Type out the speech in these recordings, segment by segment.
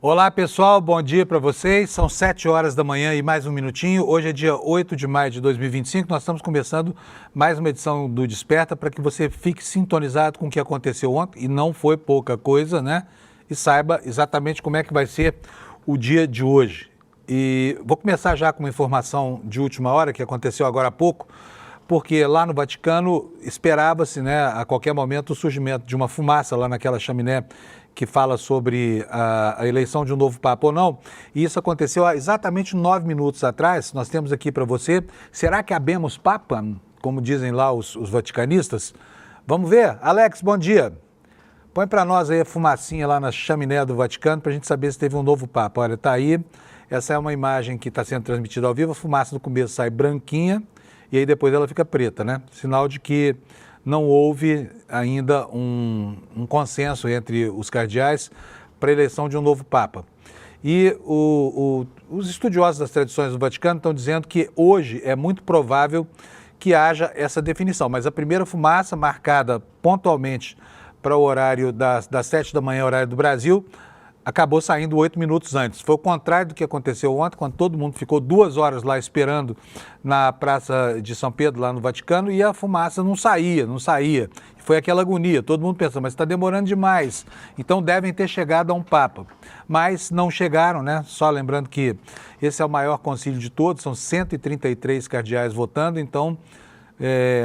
Olá pessoal, bom dia para vocês. São 7 horas da manhã e mais um minutinho. Hoje é dia 8 de maio de 2025. Nós estamos começando mais uma edição do Desperta para que você fique sintonizado com o que aconteceu ontem, e não foi pouca coisa, né? E saiba exatamente como é que vai ser o dia de hoje. E vou começar já com uma informação de última hora que aconteceu agora há pouco, porque lá no Vaticano esperava-se, né, a qualquer momento o surgimento de uma fumaça lá naquela chaminé que fala sobre a eleição de um novo Papa ou não, e isso aconteceu há exatamente 9 minutos atrás. Nós temos aqui para você, será que habemos Papa, como dizem lá os vaticanistas? Vamos ver? Alex, bom dia. Põe para nós aí a fumacinha lá na chaminé do Vaticano para a gente saber se teve um novo Papa. Olha, tá aí, essa é uma imagem que está sendo transmitida ao vivo, a fumaça no começo sai branquinha e aí depois ela fica preta, né? Sinal de que não houve ainda um consenso entre os cardeais para a eleição de um novo Papa. E os estudiosos das tradições do Vaticano estão dizendo que hoje é muito provável que haja essa definição, mas a primeira fumaça, marcada pontualmente para o horário das 7 da manhã, horário do Brasil, acabou saindo 8 minutos antes. Foi o contrário do que aconteceu ontem, quando todo mundo ficou 2 horas lá esperando na Praça de São Pedro, lá no Vaticano, e a fumaça não saía. Foi aquela agonia, todo mundo pensando, mas está demorando demais, então devem ter chegado a um Papa. Mas não chegaram, né? Só lembrando que esse é o maior concílio de todos, são 133 cardeais votando, então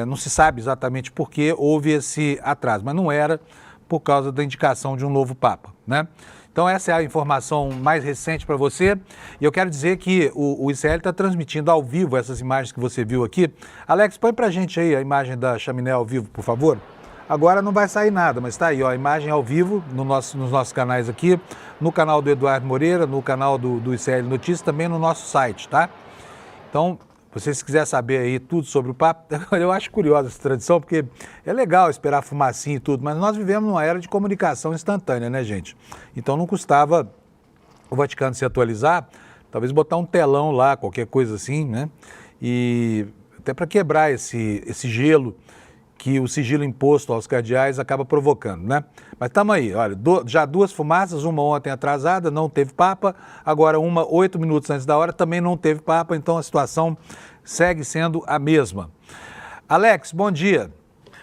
não se sabe exatamente por que houve esse atraso, mas não era por causa da indicação de um novo Papa, né? Então essa é a informação mais recente para você, e eu quero dizer que o ICL está transmitindo ao vivo essas imagens que você viu aqui. Alex, põe para a gente aí a imagem da chaminé ao vivo, por favor. Agora não vai sair nada, mas está aí, ó, a imagem ao vivo nos nossos canais aqui, no canal do Eduardo Moreira, no canal do ICL Notícias, também no nosso site, tá? Então, se quiser saber aí tudo sobre o Papa, eu acho curiosa essa tradição, porque é legal esperar fumacinha e tudo, mas nós vivemos numa era de comunicação instantânea, né, gente? Então não custava o Vaticano se atualizar, talvez botar um telão lá, qualquer coisa assim, né? E até para quebrar esse gelo que o sigilo imposto aos cardeais acaba provocando, né? Mas estamos aí, olha, já 2 fumaças, uma ontem atrasada, não teve Papa, agora uma 8 minutos antes da hora, também não teve Papa, então a situação segue sendo a mesma. Alex, bom dia.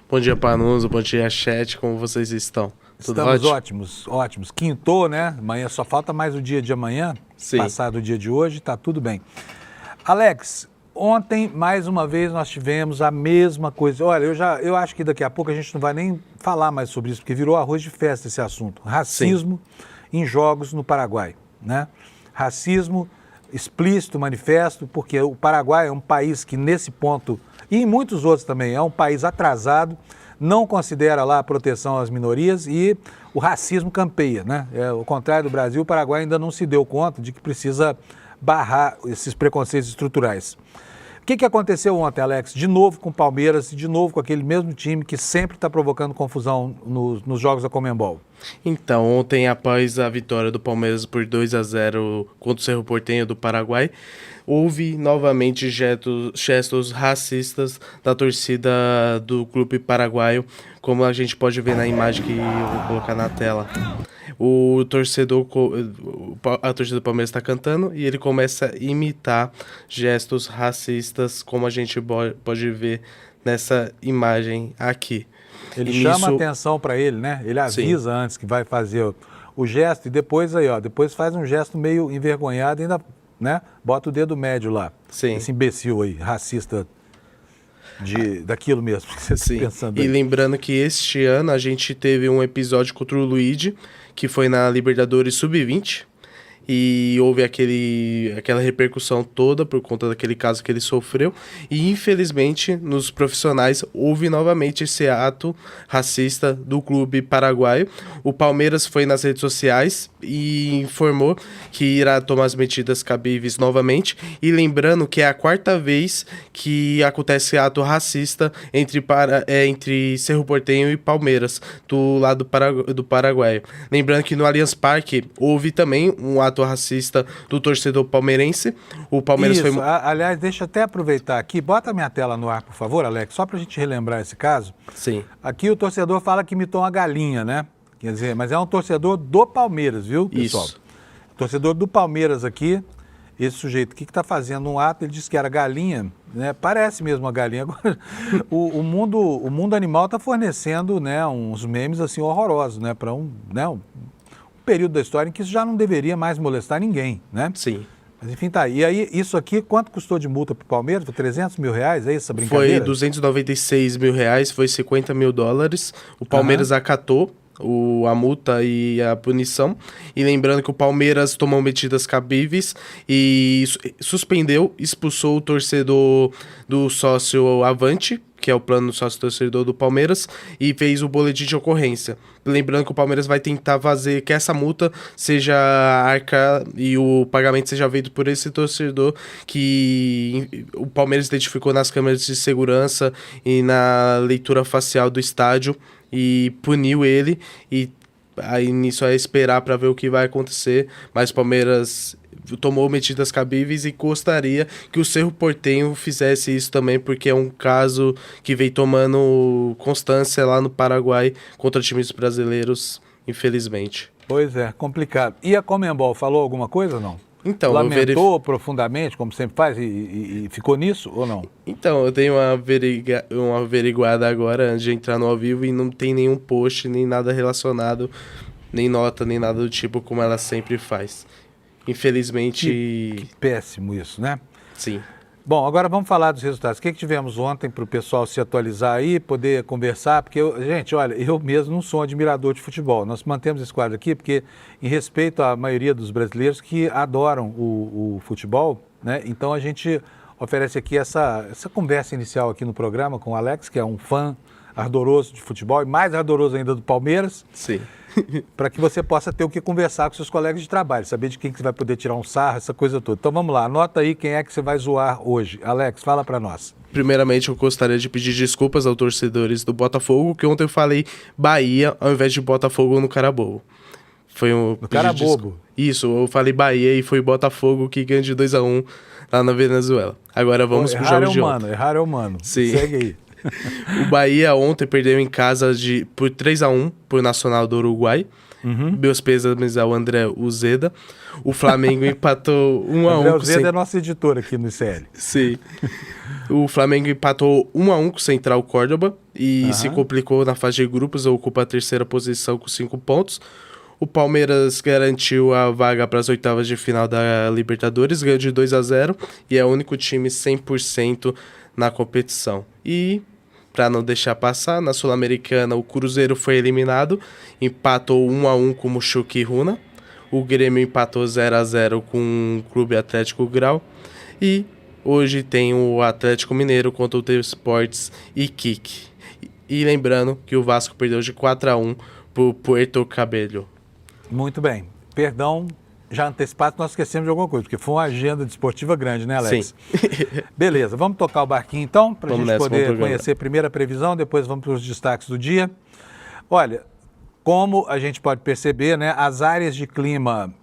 Bom dia, Panuso, bom dia, chat, como vocês estão? Tudo Estamos ótimos. Quintou, né? Amanhã só falta mais o dia de amanhã, Sim. Passado o dia de hoje, tá tudo bem. Alex, ontem, mais uma vez, nós tivemos a mesma coisa. Olha, eu acho que daqui a pouco a gente não vai nem falar mais sobre isso, porque virou arroz de festa esse assunto. Racismo em jogos no Paraguai, né? Racismo explícito, manifesto, porque o Paraguai é um país que nesse ponto, e em muitos outros também, é um país atrasado, não considera lá a proteção às minorias e o racismo campeia, né? Ao contrário do Brasil, o Paraguai ainda não se deu conta de que precisa barrar esses preconceitos estruturais. O que aconteceu ontem, Alex? De novo com o Palmeiras e de novo com aquele mesmo time que sempre está provocando confusão nos jogos da Conmebol. Então, ontem, após a vitória do Palmeiras por 2-0 contra o Cerro Porteño do Paraguai, houve novamente gestos racistas da torcida do clube paraguaio, como a gente pode ver na imagem que eu vou colocar na tela. A torcida do Palmeiras está cantando e ele começa a imitar gestos racistas, como a gente pode ver nessa imagem aqui. Ele chama a atenção para ele, né? Ele avisa antes que vai fazer o gesto e depois depois faz um gesto meio envergonhado e ainda, né? Bota o dedo médio lá. Sim. Esse imbecil aí, racista daquilo mesmo que você está pensando aí. E lembrando que este ano a gente teve um episódio contra o Luigi, que foi na Libertadores Sub-20, e houve aquela repercussão toda por conta daquele caso que ele sofreu, e infelizmente nos profissionais houve novamente esse ato racista do clube paraguaio. O Palmeiras foi nas redes sociais e informou que irá tomar as medidas cabíveis novamente, e lembrando que é a 4ª vez que acontece ato racista entre Cerro Porteño e Palmeiras, do lado do Paraguai. Lembrando que no Allianz Parque houve também um ato racista do torcedor palmeirense. O Palmeiras Isso, foi... aliás, deixa eu até aproveitar aqui, bota a minha tela no ar, por favor, Alex, só para a gente relembrar esse caso. Sim. Aqui o torcedor fala que imitou uma galinha, né? Quer dizer, mas é um torcedor do Palmeiras, viu, pessoal? Isso. torcedor do Palmeiras aqui, esse sujeito aqui que está fazendo um ato, ele disse que era galinha, né? Parece mesmo uma galinha. Agora, o mundo animal está fornecendo, né, uns memes assim horrorosos, né, para um período da história em que isso já não deveria mais molestar ninguém, né? Sim. Mas enfim, tá. E aí, isso aqui, quanto custou de multa para o Palmeiras? Foi 300 mil reais? É isso, essa brincadeira? Foi 296 mil reais, foi 50 mil dólares. O Palmeiras acatou a multa e a punição. E lembrando que o Palmeiras tomou medidas cabíveis e suspendeu, expulsou o torcedor do sócio Avante, que é o plano sócio-torcedor do Palmeiras, e fez o boletim de ocorrência. Lembrando que o Palmeiras vai tentar fazer que essa multa seja arca e o pagamento seja feito por esse torcedor que o Palmeiras identificou nas câmeras de segurança e na leitura facial do estádio e puniu ele. E aí nisso é esperar para ver o que vai acontecer, mas o Palmeiras tomou medidas cabíveis e gostaria que o Cerro Porteño fizesse isso também, porque é um caso que vem tomando constância lá no Paraguai contra times brasileiros, infelizmente. Pois é, complicado. E a Conmebol falou alguma coisa ou não? Então, lamentou profundamente, como sempre faz, e ficou nisso ou não? Então, eu dei uma averiguada agora antes de entrar no ao vivo e não tem nenhum post, nem nada relacionado, nem nota, nem nada do tipo, como ela sempre faz. Infelizmente... Que péssimo isso, né? Sim. Bom, agora vamos falar dos resultados. O que tivemos ontem para o pessoal se atualizar aí, poder conversar? Porque, gente, olha, eu mesmo não sou um admirador de futebol. Nós mantemos esse quadro aqui porque, em respeito à maioria dos brasileiros que adoram o futebol, né? Então a gente oferece aqui essa conversa inicial aqui no programa com o Alex, que é um fã ardoroso de futebol e mais ardoroso ainda do Palmeiras. Sim. Para que você possa ter o que conversar com seus colegas de trabalho, saber de quem que você vai poder tirar um sarro, essa coisa toda. Então vamos lá, anota aí quem é que você vai zoar hoje. Alex, fala para nós. Primeiramente, eu gostaria de pedir desculpas aos torcedores do Botafogo, que ontem eu falei Bahia ao invés de Botafogo no Carabobo. Foi um no Carabobo? Isso, eu falei Bahia e foi Botafogo que ganhou de 2-1 lá na Venezuela. Agora vamos pro jogo de ontem. Errar é humano. Sim. Segue aí. O Bahia ontem perdeu em casa por 3-1 por Nacional do Uruguai. Meus pêsames ao André Uzeda. O Flamengo empatou 1-1. André Uzeda é nosso editor aqui no ICL. Sim. O Flamengo empatou 1-1 com o Central Córdoba e se complicou na fase de grupos, ocupa a terceira posição com 5 pontos. O Palmeiras garantiu a vaga para as oitavas de final da Libertadores, ganhou de 2-0 e é o único time 100% na competição. E, para não deixar passar, na Sul-Americana o Cruzeiro foi eliminado, empatou 1-1 com o Mochuca Runa, o Grêmio empatou 0-0 com o Clube Atlético Grau e hoje tem o Atlético Mineiro contra o Deportes Iquique. E lembrando que o Vasco perdeu de 4-1 por Puerto Cabello. Muito bem. Perdão, já antecipado, nós esquecemos de alguma coisa, porque foi uma agenda desportiva grande, né, Alex? Sim. Beleza, vamos tocar o barquinho então, para a gente poder conhecer a primeira previsão, depois vamos para os destaques do dia. Olha, como a gente pode perceber, né, as áreas de clima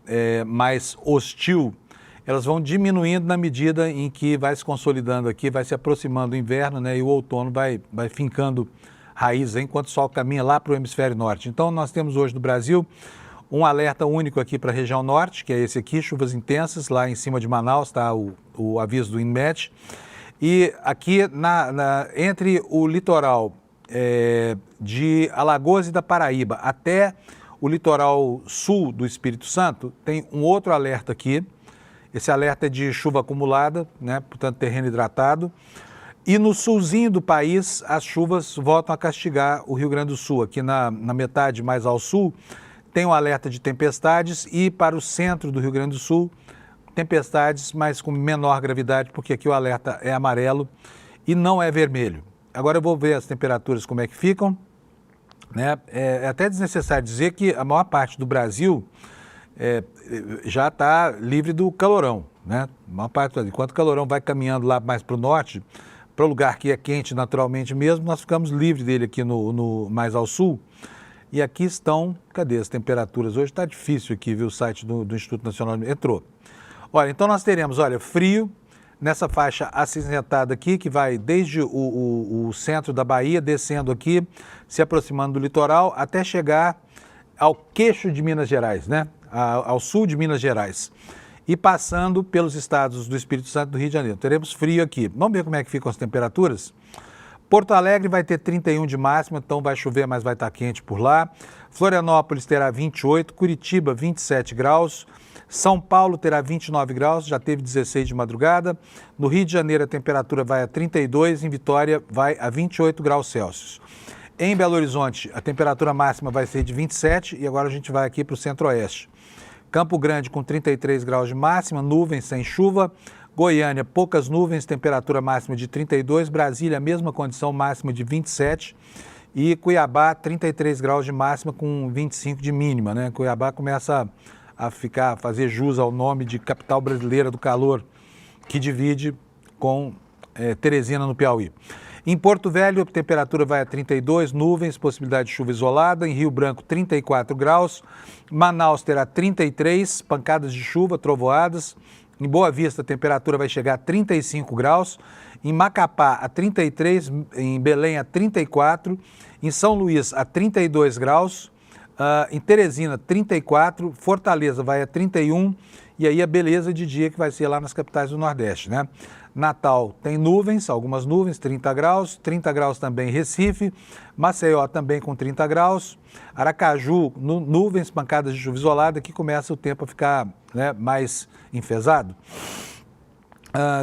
mais hostil, elas vão diminuindo na medida em que vai se consolidando aqui, vai se aproximando o inverno, né, e o outono vai fincando raízes, enquanto o sol caminha lá para o hemisfério norte. Então, nós temos hoje no Brasil um alerta único aqui para a região norte, que é esse aqui, chuvas intensas, lá em cima de Manaus está o aviso do INMET. E aqui entre o litoral de Alagoas e da Paraíba até o litoral sul do Espírito Santo, tem um outro alerta aqui. Esse alerta é de chuva acumulada, né, portanto terreno hidratado. E no sulzinho do país, as chuvas voltam a castigar o Rio Grande do Sul. Aqui na metade mais ao sul, tem um alerta de tempestades e para o centro do Rio Grande do Sul, tempestades, mas com menor gravidade, porque aqui o alerta é amarelo e não é vermelho. Agora eu vou ver as temperaturas como é que ficam, né? É até desnecessário dizer que a maior parte do Brasil já está livre do calorão, né? A maior parte, enquanto o calorão vai caminhando lá mais para o norte, para o lugar que é quente naturalmente mesmo, nós ficamos livres dele aqui no mais ao sul. E aqui estão, cadê as temperaturas? Hoje está difícil aqui, viu, o site do Instituto Nacional entrou. Olha, então nós teremos, olha, frio nessa faixa acinzentada aqui, que vai desde o centro da Bahia, descendo aqui, se aproximando do litoral, até chegar ao queixo de Minas Gerais, né? ao sul de Minas Gerais e passando pelos estados do Espírito Santo e do Rio de Janeiro. Teremos frio aqui. Vamos ver como é que ficam as temperaturas? Porto Alegre vai ter 31 de máxima, então vai chover, mas vai estar quente por lá. Florianópolis terá 28, Curitiba 27 graus, São Paulo terá 29 graus, já teve 16 de madrugada. No Rio de Janeiro a temperatura vai a 32, em Vitória vai a 28 graus Celsius. Em Belo Horizonte a temperatura máxima vai ser de 27 e agora a gente vai aqui para o centro-oeste. Campo Grande com 33 graus de máxima, nuvens sem chuva. Goiânia, poucas nuvens, temperatura máxima de 32. Brasília, mesma condição, máxima de 27. E Cuiabá, 33 graus de máxima com 25 de mínima, né? Cuiabá começa a fazer jus ao nome de capital brasileira do calor, que divide com Teresina, no Piauí. Em Porto Velho, a temperatura vai a 32, nuvens, possibilidade de chuva isolada. Em Rio Branco, 34 graus. Manaus terá 33, pancadas de chuva, trovoadas. Em Boa Vista, a temperatura vai chegar a 35 graus. Em Macapá, a 33. Em Belém, a 34. Em São Luís, a 32 graus. Em Teresina, 34. Fortaleza vai a 31. E aí a beleza de dia que vai ser lá nas capitais do Nordeste, né? Natal tem nuvens, algumas nuvens, 30 graus. 30 graus também em Recife. Maceió também com 30 graus. Aracaju, nuvens, pancadas de chuva isolada, que começa o tempo a ficar, né, mais enfesado.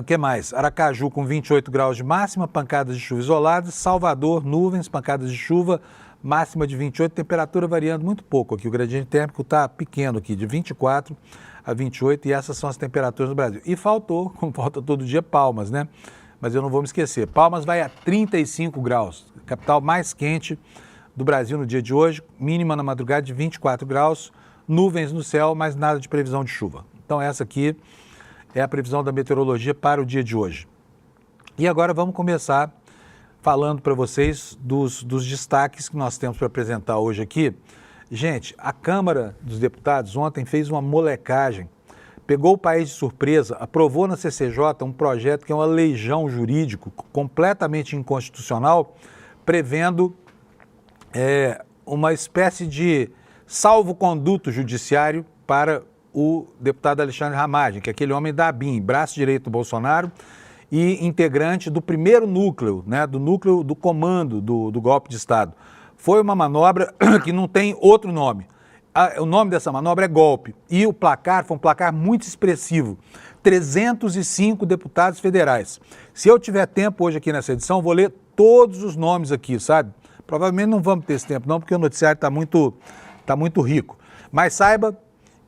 Que mais? Aracaju com 28 graus de máxima, pancadas de chuva isoladas. Salvador, nuvens, pancadas de chuva, máxima de 28, temperatura variando muito pouco aqui. O gradiente térmico está pequeno aqui, de 24 a 28, e essas são as temperaturas no Brasil. E faltou, como falta todo dia, Palmas, né? Mas eu não vou me esquecer. Palmas vai a 35 graus, capital mais quente do Brasil no dia de hoje, mínima na madrugada de 24 graus, nuvens no céu, mas nada de previsão de chuva. Então essa aqui é a previsão da meteorologia para o dia de hoje. E agora vamos começar falando para vocês dos destaques que nós temos para apresentar hoje aqui. Gente, a Câmara dos Deputados ontem fez uma molecagem, pegou o país de surpresa, aprovou na CCJ um projeto que é uma legião jurídico completamente inconstitucional, prevendo uma espécie de salvo-conduto judiciário para o deputado Alexandre Ramagem, que é aquele homem da ABIN, braço direito do Bolsonaro e integrante do primeiro núcleo, né, do núcleo do comando do golpe de Estado. Foi uma manobra que não tem outro nome. O nome dessa manobra é golpe. E o placar foi um placar muito expressivo. 305 deputados federais. Se eu tiver tempo hoje aqui nessa edição, vou ler todos os nomes aqui, sabe? Provavelmente não vamos ter esse tempo não, porque o noticiário está muito rico. Mas saiba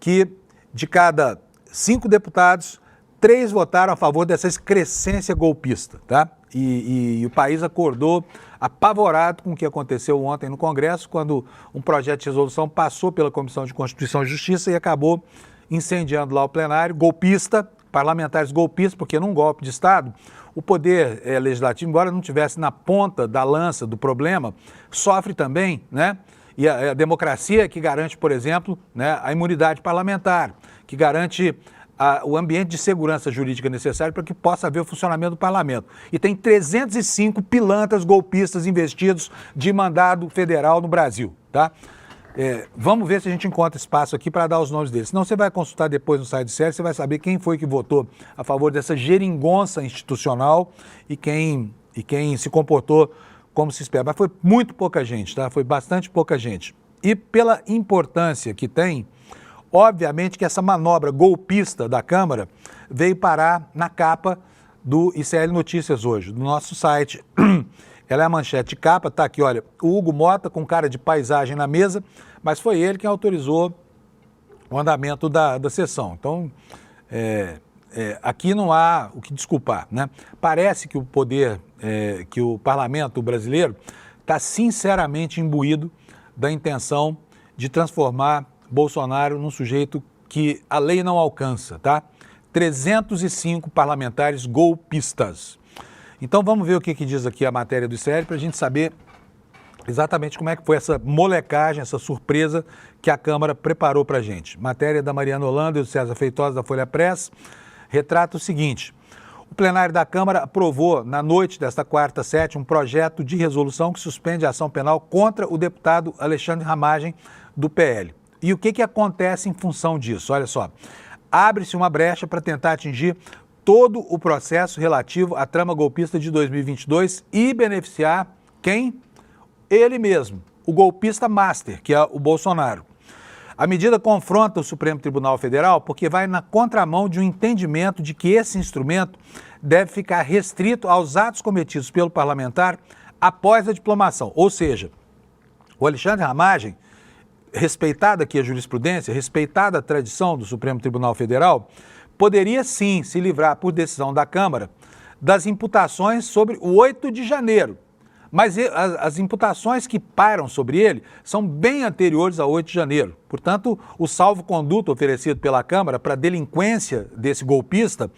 que de cada 5 deputados, 3 votaram a favor dessa excrescência golpista, tá? E o país acordou apavorado com o que aconteceu ontem no Congresso, quando um projeto de resolução passou pela Comissão de Constituição e Justiça e acabou incendiando lá o plenário, golpista, parlamentares golpistas, porque num golpe de Estado, o poder legislativo, embora não estivesse na ponta da lança do problema, sofre também, né? E a democracia que garante, por exemplo, né, a imunidade parlamentar, que garante o ambiente de segurança jurídica necessário para que possa haver o funcionamento do parlamento. E tem 305 pilantras golpistas investidos de mandado federal no Brasil, tá? Vamos ver se a gente encontra espaço aqui para dar os nomes deles. Senão você vai consultar depois no site do Sérgio, você vai saber quem foi que votou a favor dessa geringonça institucional e quem se comportou como se espera. Mas foi muito pouca gente, tá? Foi bastante pouca gente. E pela importância que tem, obviamente que essa manobra golpista da Câmara veio parar na capa do ICL Notícias hoje, do nosso site. Ela é a manchete de capa, tá aqui, olha, o Hugo Mota com cara de paisagem na mesa, mas foi ele quem autorizou o andamento da sessão. Então, aqui não há o que desculpar, né? Parece que o poder, que o parlamento brasileiro está sinceramente imbuído da intenção de transformar Bolsonaro num sujeito que a lei não alcança, tá? 305 parlamentares golpistas. Então vamos ver o que diz aqui a matéria do ICL para a gente saber exatamente como é que foi essa molecagem, essa surpresa que a Câmara preparou para a gente. Matéria da Mariana Holanda e do César Feitosa da Folha Press retrata o seguinte: o plenário da Câmara aprovou na noite desta quarta-7 um projeto de resolução que suspende a ação penal contra o deputado Alexandre Ramagem do PL. E o que acontece em função disso? Olha só, abre-se uma brecha para tentar atingir todo o processo relativo à trama golpista de 2022 e beneficiar quem? Ele mesmo, o golpista master, que é o Bolsonaro. A medida confronta o Supremo Tribunal Federal porque vai na contramão de um entendimento de que esse instrumento deve ficar restrito aos atos cometidos pelo parlamentar após a diplomação. Ou seja, o Alexandre Ramagem, respeitada aqui a jurisprudência, respeitada a tradição do Supremo Tribunal Federal, poderia sim se livrar por decisão da Câmara das imputações sobre o 8 de janeiro. Mas as imputações que pairam sobre ele são bem anteriores ao 8 de janeiro. Portanto, o salvo-conduto oferecido pela Câmara para a delinquência desse golpista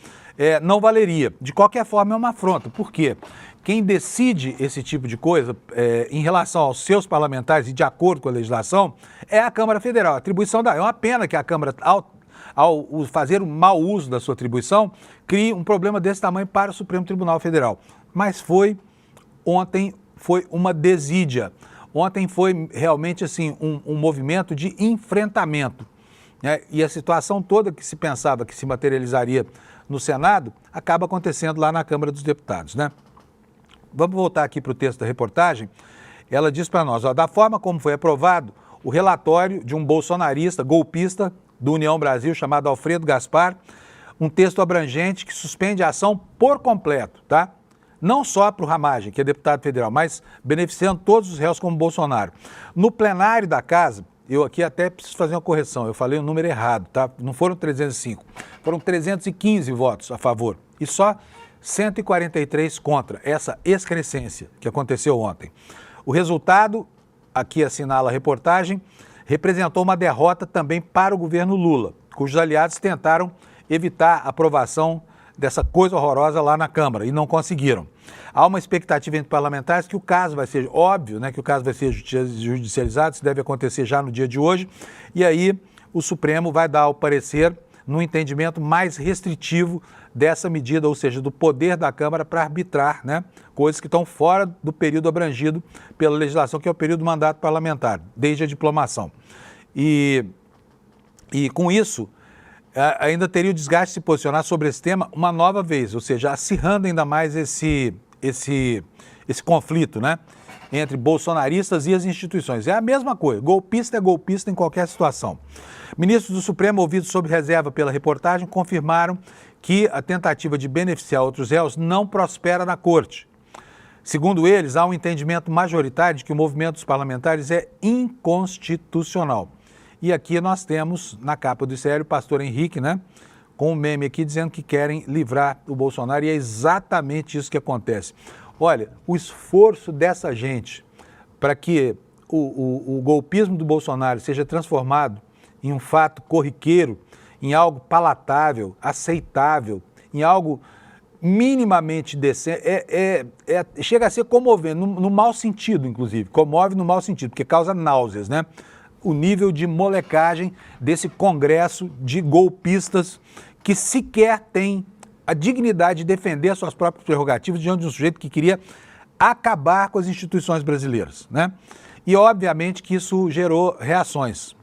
não valeria. De qualquer forma, é uma afronta. Por quê? Quem decide esse tipo de coisa em relação aos seus parlamentares e de acordo com a legislação é a Câmara Federal. A atribuição é uma pena que a Câmara, ao fazer um mau uso da sua atribuição, crie um problema desse tamanho para o Supremo Tribunal Federal. Mas ontem foi uma desídia. Ontem foi realmente assim um movimento de enfrentamento. Né? E a situação toda que se pensava que se materializaria no Senado acaba acontecendo lá na Câmara dos Deputados, né? Vamos voltar aqui para o texto da reportagem. Ela diz para nós, da forma como foi aprovado o relatório de um bolsonarista, golpista do União Brasil, chamado Alfredo Gaspar, um texto abrangente que suspende a ação por completo, tá? Não só para o Ramagem, que é deputado federal, mas beneficiando todos os réus como Bolsonaro. No plenário da Casa, eu aqui até preciso fazer uma correção, eu falei o número errado, tá? Não foram 305, foram 315 votos a favor e só 143 contra essa excrescência que aconteceu ontem. O resultado, aqui assinala a reportagem, representou uma derrota também para o governo Lula, cujos aliados tentaram evitar a aprovação dessa coisa horrorosa lá na Câmara e não conseguiram. Há uma expectativa entre parlamentares que o caso vai ser, óbvio, né, que o caso vai ser judicializado, isso deve acontecer já no dia de hoje, e aí o Supremo vai dar o parecer no entendimento mais restritivo dessa medida, ou seja, do poder da Câmara para arbitrar, né, coisas que estão fora do período abrangido pela legislação, que é o período do mandato parlamentar, desde a diplomação. E com isso, ainda teria o desgaste de se posicionar sobre esse tema uma nova vez, ou seja, acirrando ainda mais esse conflito, né, entre bolsonaristas e as instituições. É a mesma coisa, golpista é golpista em qualquer situação. Ministros do Supremo, ouvidos sob reserva pela reportagem, confirmaram que a tentativa de beneficiar outros réus não prospera na Corte. Segundo eles, há um entendimento majoritário de que o movimento dos parlamentares é inconstitucional. E aqui nós temos, na capa do ICL, o pastor Henrique, né, com um meme aqui dizendo que querem livrar o Bolsonaro, e é exatamente isso que acontece. Olha, o esforço dessa gente para que o golpismo do Bolsonaro seja transformado em um fato corriqueiro, em algo palatável, aceitável, em algo minimamente decente, chega a ser comovente, no mau sentido, inclusive, comove no mau sentido, porque causa náuseas, né? O nível de molecagem desse congresso de golpistas que sequer tem a dignidade de defender as suas próprias prerrogativas diante de um sujeito que queria acabar com as instituições brasileiras, né? E, obviamente, que isso gerou reações.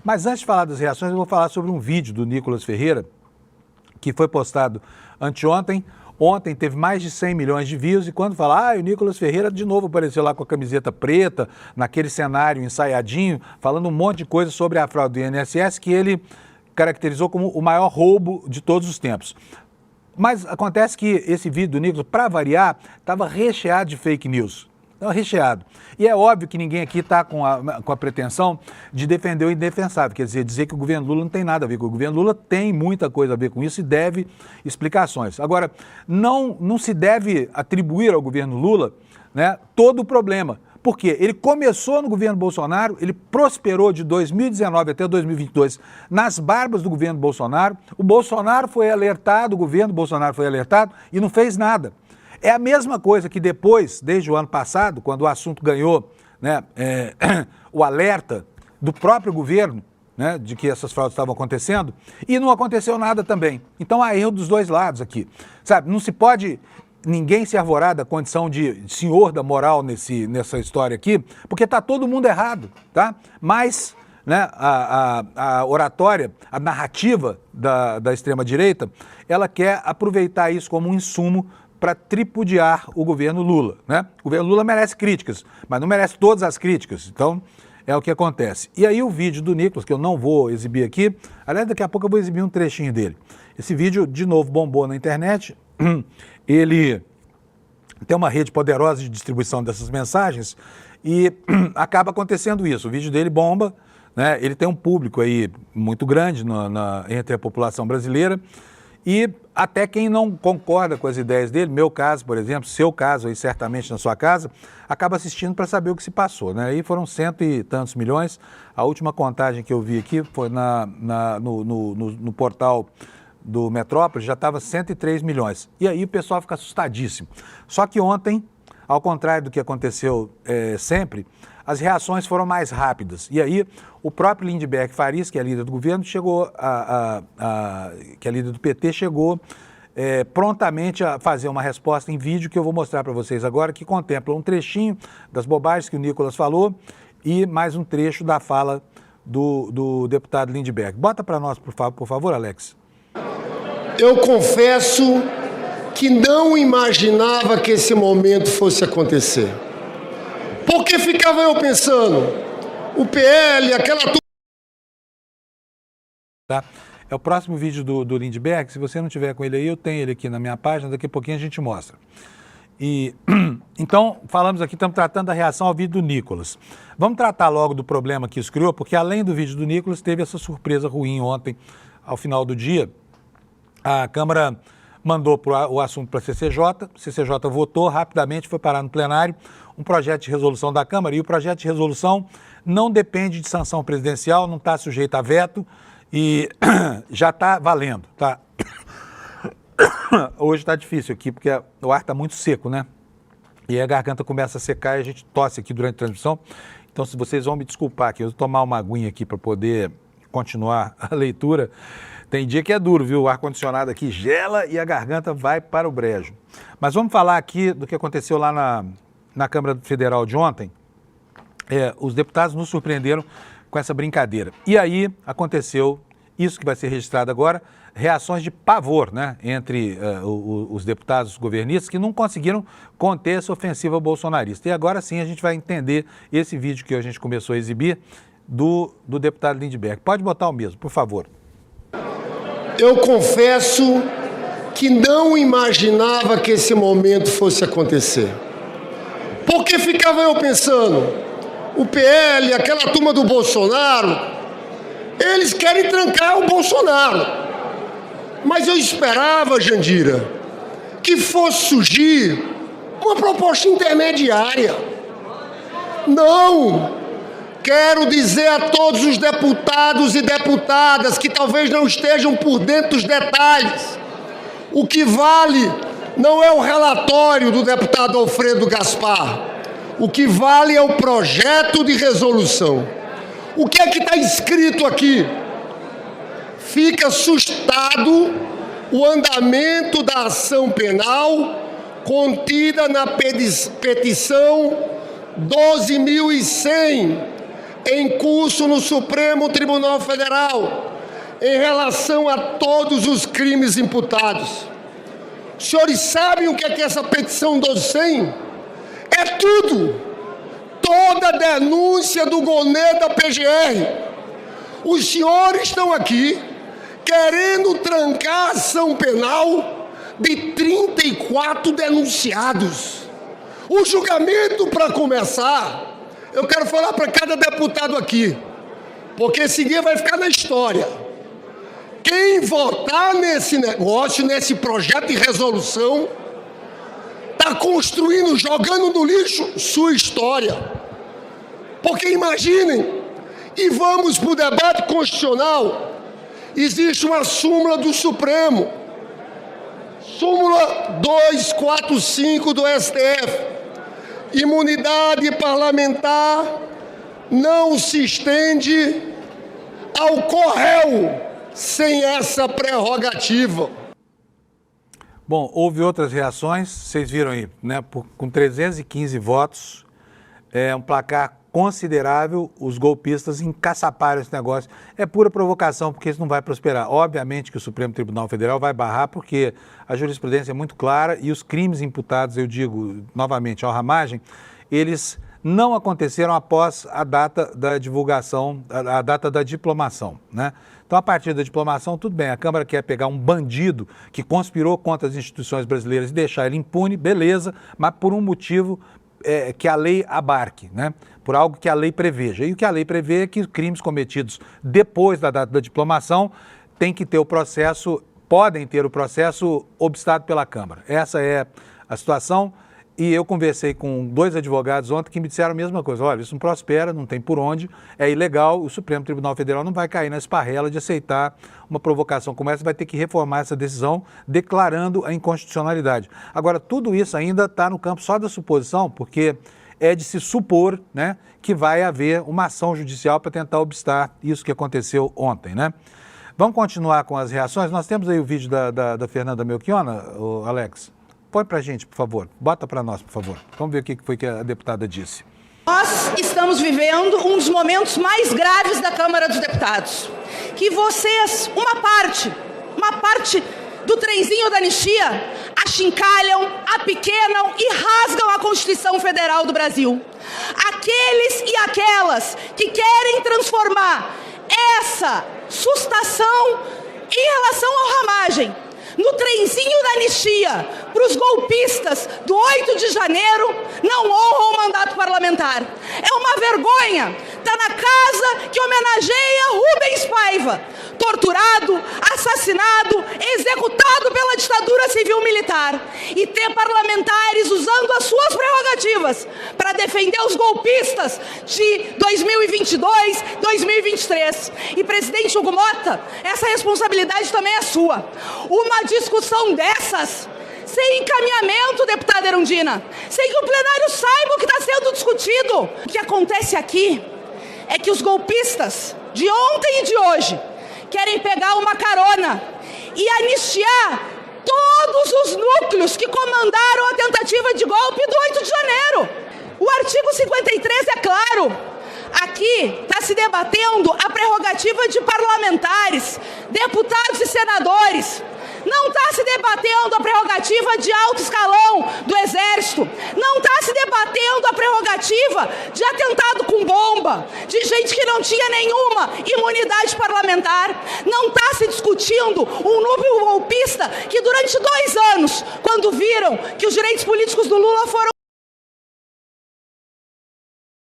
Mas antes de falar das reações, eu vou falar sobre um vídeo do Nicolas Ferreira, que foi postado anteontem. Ontem teve mais de 100 milhões de views e quando fala, o Nicolas Ferreira de novo apareceu lá com a camiseta preta, naquele cenário ensaiadinho, falando um monte de coisa sobre a fraude do INSS, que ele caracterizou como o maior roubo de todos os tempos. Mas acontece que esse vídeo do Nicolas, para variar, estava recheado de fake news. Estava recheado. E é óbvio que ninguém aqui está com a pretensão de defender o indefensável, quer dizer que o governo Lula não tem nada a ver com o governo Lula, tem muita coisa a ver com isso e deve explicações. Agora, não se deve atribuir ao governo Lula, né, todo o problema. Por quê? Ele começou no governo Bolsonaro, ele prosperou de 2019 até 2022 nas barbas do governo Bolsonaro, o Bolsonaro foi alertado, o governo Bolsonaro foi alertado e não fez nada. É a mesma coisa que depois, desde o ano passado, quando o assunto ganhou, né, o alerta do próprio governo, né, de que essas fraudes estavam acontecendo, e não aconteceu nada também. Então há erro dos dois lados aqui. Sabe, não se pode ninguém se arvorar da condição de senhor da moral nessa história aqui, porque está todo mundo errado, tá? Mas, né, a oratória, a narrativa da extrema-direita, ela quer aproveitar isso como um insumo para tripudiar o governo Lula, né? O governo Lula merece críticas, mas não merece todas as críticas, então é o que acontece. E aí o vídeo do Nicolas, que eu não vou exibir aqui, aliás, daqui a pouco eu vou exibir um trechinho dele. Esse vídeo, de novo, bombou na internet, ele tem uma rede poderosa de distribuição dessas mensagens e acaba acontecendo isso, o vídeo dele bomba, né? Ele tem um público aí muito grande entre a população brasileira, e até quem não concorda com as ideias dele, meu caso, por exemplo, seu caso aí certamente na sua casa, acaba assistindo para saber o que se passou, né? Aí foram 100 e tantos milhões, a última contagem que eu vi aqui foi no portal do Metrópole, já estava 103 milhões. E aí o pessoal fica assustadíssimo. Só que ontem, ao contrário do que aconteceu sempre, as reações foram mais rápidas. E aí o próprio Lindbergh Farias, que é líder do governo, que é líder do PT, chegou prontamente a fazer uma resposta em vídeo que eu vou mostrar para vocês agora, que contempla um trechinho das bobagens que o Nicolas falou e mais um trecho da fala do deputado Lindbergh. Bota para nós, por favor, Alex. Eu confesso que não imaginava que esse momento fosse acontecer. Porque ficava eu pensando, o PL, aquela turma... Tá? É o próximo vídeo do Lindbergh. Se você não tiver com ele aí, eu tenho ele aqui na minha página, daqui a pouquinho a gente mostra. E então, falamos aqui, estamos tratando da reação ao vídeo do Nicolas. Vamos tratar logo do problema que isso criou, porque além do vídeo do Nicolas, teve essa surpresa ruim ontem, ao final do dia. A Câmara mandou o assunto para a CCJ votou rapidamente, foi parar no plenário, um projeto de resolução da Câmara, e o projeto de resolução não depende de sanção presidencial, não está sujeito a veto e já está valendo, tá? Hoje está difícil aqui, porque o ar está muito seco, né? E a garganta começa a secar e a gente tosse aqui durante a transmissão. Então, se vocês vão me desculpar aqui, eu vou tomar uma aguinha aqui para poder continuar a leitura. Tem dia que é duro, viu? O ar-condicionado aqui gela e a garganta vai para o brejo. Mas vamos falar aqui do que aconteceu lá na Câmara Federal de ontem. Os deputados nos surpreenderam com essa brincadeira. E aí aconteceu isso que vai ser registrado agora, reações de pavor, né, entre os deputados governistas que não conseguiram conter essa ofensiva bolsonarista. E agora sim a gente vai entender esse vídeo que a gente começou a exibir do deputado Lindbergh. Pode botar o mesmo, por favor. Eu confesso que não imaginava que esse momento fosse acontecer. Porque ficava eu pensando, o PL, aquela turma do Bolsonaro, eles querem trancar o Bolsonaro. Mas eu esperava, Jandira, que fosse surgir uma proposta intermediária. Não! Quero dizer a todos os deputados e deputadas que talvez não estejam por dentro dos detalhes. O que vale não é o relatório do deputado Alfredo Gaspar. O que vale é o projeto de resolução. O que é que está escrito aqui? Fica sustentado o andamento da ação penal contida na petição 12.100 em curso no Supremo Tribunal Federal em relação a todos os crimes imputados. Os senhores sabem o que é essa petição 12.100? É tudo! Toda a denúncia do Gonê da PGR. Os senhores estão aqui querendo trancar a ação penal de 34 denunciados. O julgamento, para começar, eu quero falar para cada deputado aqui, porque esse dia vai ficar na história. Quem votar nesse negócio, nesse projeto de resolução, está construindo, jogando no lixo sua história. Porque imaginem, e vamos para o debate constitucional, existe uma súmula do Supremo, súmula 245 do STF, imunidade parlamentar não se estende ao co-réu sem essa prerrogativa. Bom, houve outras reações, vocês viram aí, né? Com 315 votos, um placar considerável, os golpistas encaçaparam esse negócio. É pura provocação, porque isso não vai prosperar. Obviamente que o Supremo Tribunal Federal vai barrar, porque a jurisprudência é muito clara e os crimes imputados, eu digo novamente, ao Ramagem, eles não aconteceram após a data da divulgação, a data da diplomação, né? Então, a partir da diplomação, tudo bem, a Câmara quer pegar um bandido que conspirou contra as instituições brasileiras e deixar ele impune, beleza, mas por um motivo que a lei abarque, né? Por algo que a lei preveja. E o que a lei prevê é que crimes cometidos depois da data da diplomação tem que ter o processo, podem ter o processo obstado pela Câmara. Essa é a situação. E eu conversei com 2 advogados ontem que me disseram a mesma coisa. Olha, isso não prospera, não tem por onde, é ilegal, o Supremo Tribunal Federal não vai cair na esparrela de aceitar uma provocação como essa, vai ter que reformar essa decisão declarando a inconstitucionalidade. Agora, tudo isso ainda está no campo só da suposição, porque é de se supor, né, que vai haver uma ação judicial para tentar obstar isso que aconteceu ontem, né? Vamos continuar com as reações. Nós temos aí o vídeo da Fernanda Melchiona, Alex. Põe para a gente, por favor. Bota para nós, por favor. Vamos ver o que foi que a deputada disse. Nós estamos vivendo um dos momentos mais graves da Câmara dos Deputados. Que vocês, uma parte do trenzinho da anistia, achincalham, apequenam e rasgam a Constituição Federal do Brasil. Aqueles e aquelas que querem transformar essa sustação em relação ao Ramagem no trenzinho da anistia para os golpistas do 8 de janeiro, não honram o mandato parlamentar. É uma vergonha. Está na casa que homenageia Rubens Paiva, torturado, assassinado, executado pela ditadura civil-militar. E ter parlamentares usando as suas prerrogativas para defender os golpistas de 2022, 2023. E, presidente Hugo Mota, essa responsabilidade também é sua. Uma discussão dessas, sem encaminhamento, deputada Erundina, sem que o plenário saiba o que está sendo discutido. O que acontece aqui é que os golpistas de ontem e de hoje querem pegar uma carona e anistiar todos os núcleos que comandaram a tentativa de golpe do 8 de janeiro. O artigo 53 é claro. Aqui está se debatendo a prerrogativa de parlamentares, deputados e senadores. Não está se debatendo a prerrogativa de alto escalão do Exército. Não está se debatendo a prerrogativa de atentado com bomba, de gente que não tinha nenhuma imunidade parlamentar. Não está se discutindo um núcleo golpista que durante 2 anos, quando viram que os direitos políticos do Lula foram...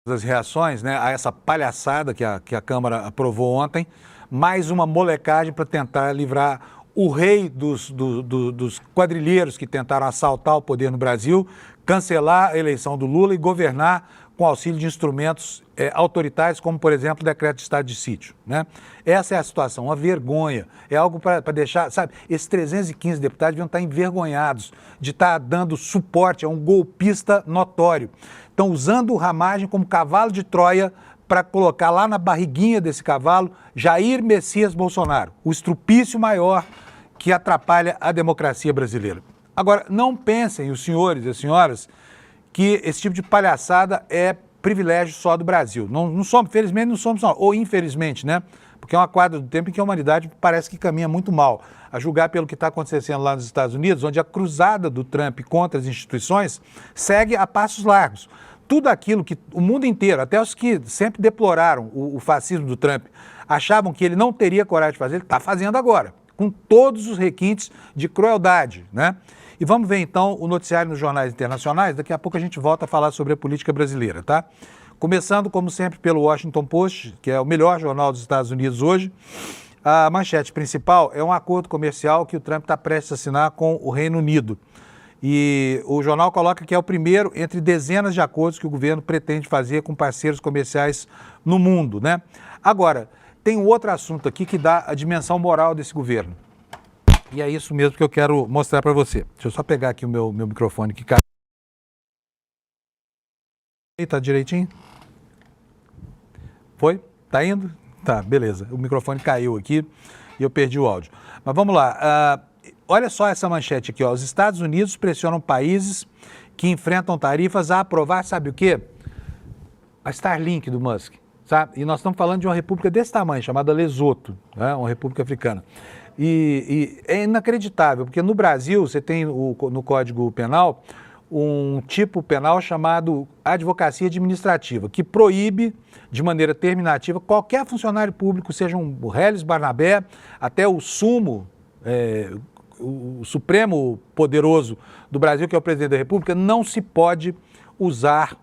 Das reações, né, a essa palhaçada que a Câmara aprovou ontem, mais uma molecagem para tentar livrar o rei dos quadrilheiros que tentaram assaltar o poder no Brasil, cancelar a eleição do Lula e governar com auxílio de instrumentos autoritários, como, por exemplo, o decreto de estado de sítio, né? Essa é a situação, uma vergonha. É algo para deixar, sabe, esses 315 deputados deviam estar envergonhados de estar dando suporte a um golpista notório. Estão usando o Ramagem como cavalo de Troia para colocar lá na barriguinha desse cavalo Jair Messias Bolsonaro, o estrupício maior que atrapalha a democracia brasileira. Agora, não pensem, os senhores e as senhoras, que esse tipo de palhaçada é privilégio só do Brasil. Não somos, felizmente não somos, não, ou infelizmente, né? Porque é uma quadra do tempo em que a humanidade parece que caminha muito mal. A julgar pelo que está acontecendo lá nos Estados Unidos, onde a cruzada do Trump contra as instituições segue a passos largos. Tudo aquilo que o mundo inteiro, até os que sempre deploraram o fascismo do Trump, achavam que ele não teria coragem de fazer, ele está fazendo agora, com todos os requintes de crueldade, né? E vamos ver então o noticiário nos jornais internacionais. Daqui a pouco a gente volta a falar sobre a política brasileira, tá? Começando, como sempre, pelo Washington Post, que é o melhor jornal dos Estados Unidos hoje. A manchete principal é um acordo comercial que o Trump está prestes a assinar com o Reino Unido. E o jornal coloca que é o primeiro entre dezenas de acordos que o governo pretende fazer com parceiros comerciais no mundo, né? Agora, tem um outro assunto aqui que dá a dimensão moral desse governo. E é isso mesmo que eu quero mostrar para você. Deixa eu só pegar aqui o meu microfone que caiu. Tá direitinho? Foi? Tá indo? Tá, beleza. O microfone caiu aqui e eu perdi o áudio. Mas vamos lá. olha só essa manchete aqui, ó. Os Estados Unidos pressionam países que enfrentam tarifas a aprovar, sabe o quê? A Starlink do Musk, sabe? E nós estamos falando de uma república desse tamanho, chamada Lesoto, né? Uma república africana. E é inacreditável, porque no Brasil você tem no Código Penal um tipo penal chamado advocacia administrativa, que proíbe de maneira terminativa qualquer funcionário público, seja um Reles Barnabé, até o sumo, o Supremo Poderoso do Brasil, que é o presidente da República, não se pode usar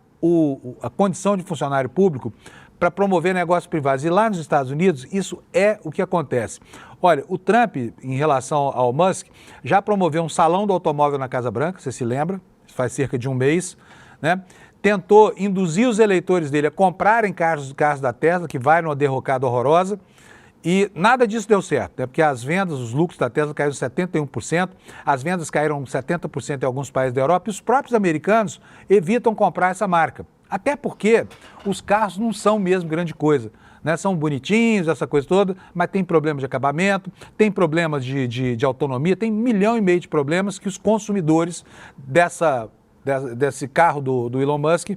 a condição de funcionário público para promover negócios privados. E lá nos Estados Unidos, isso é o que acontece. Olha, o Trump, em relação ao Musk, já promoveu um salão do automóvel na Casa Branca, você se lembra? Faz cerca de um mês, né? Tentou induzir os eleitores dele a comprarem carros da Tesla, que vai numa derrocada horrorosa, e nada disso deu certo, né? Porque as vendas, os lucros da Tesla caíram 71%, as vendas caíram 70% em alguns países da Europa, e os próprios americanos evitam comprar essa marca. Até porque os carros não são mesmo grande coisa, né? São bonitinhos, essa coisa toda, mas tem problemas de acabamento, tem problemas de autonomia, tem 1,5 milhão de problemas que os consumidores desse carro do Elon Musk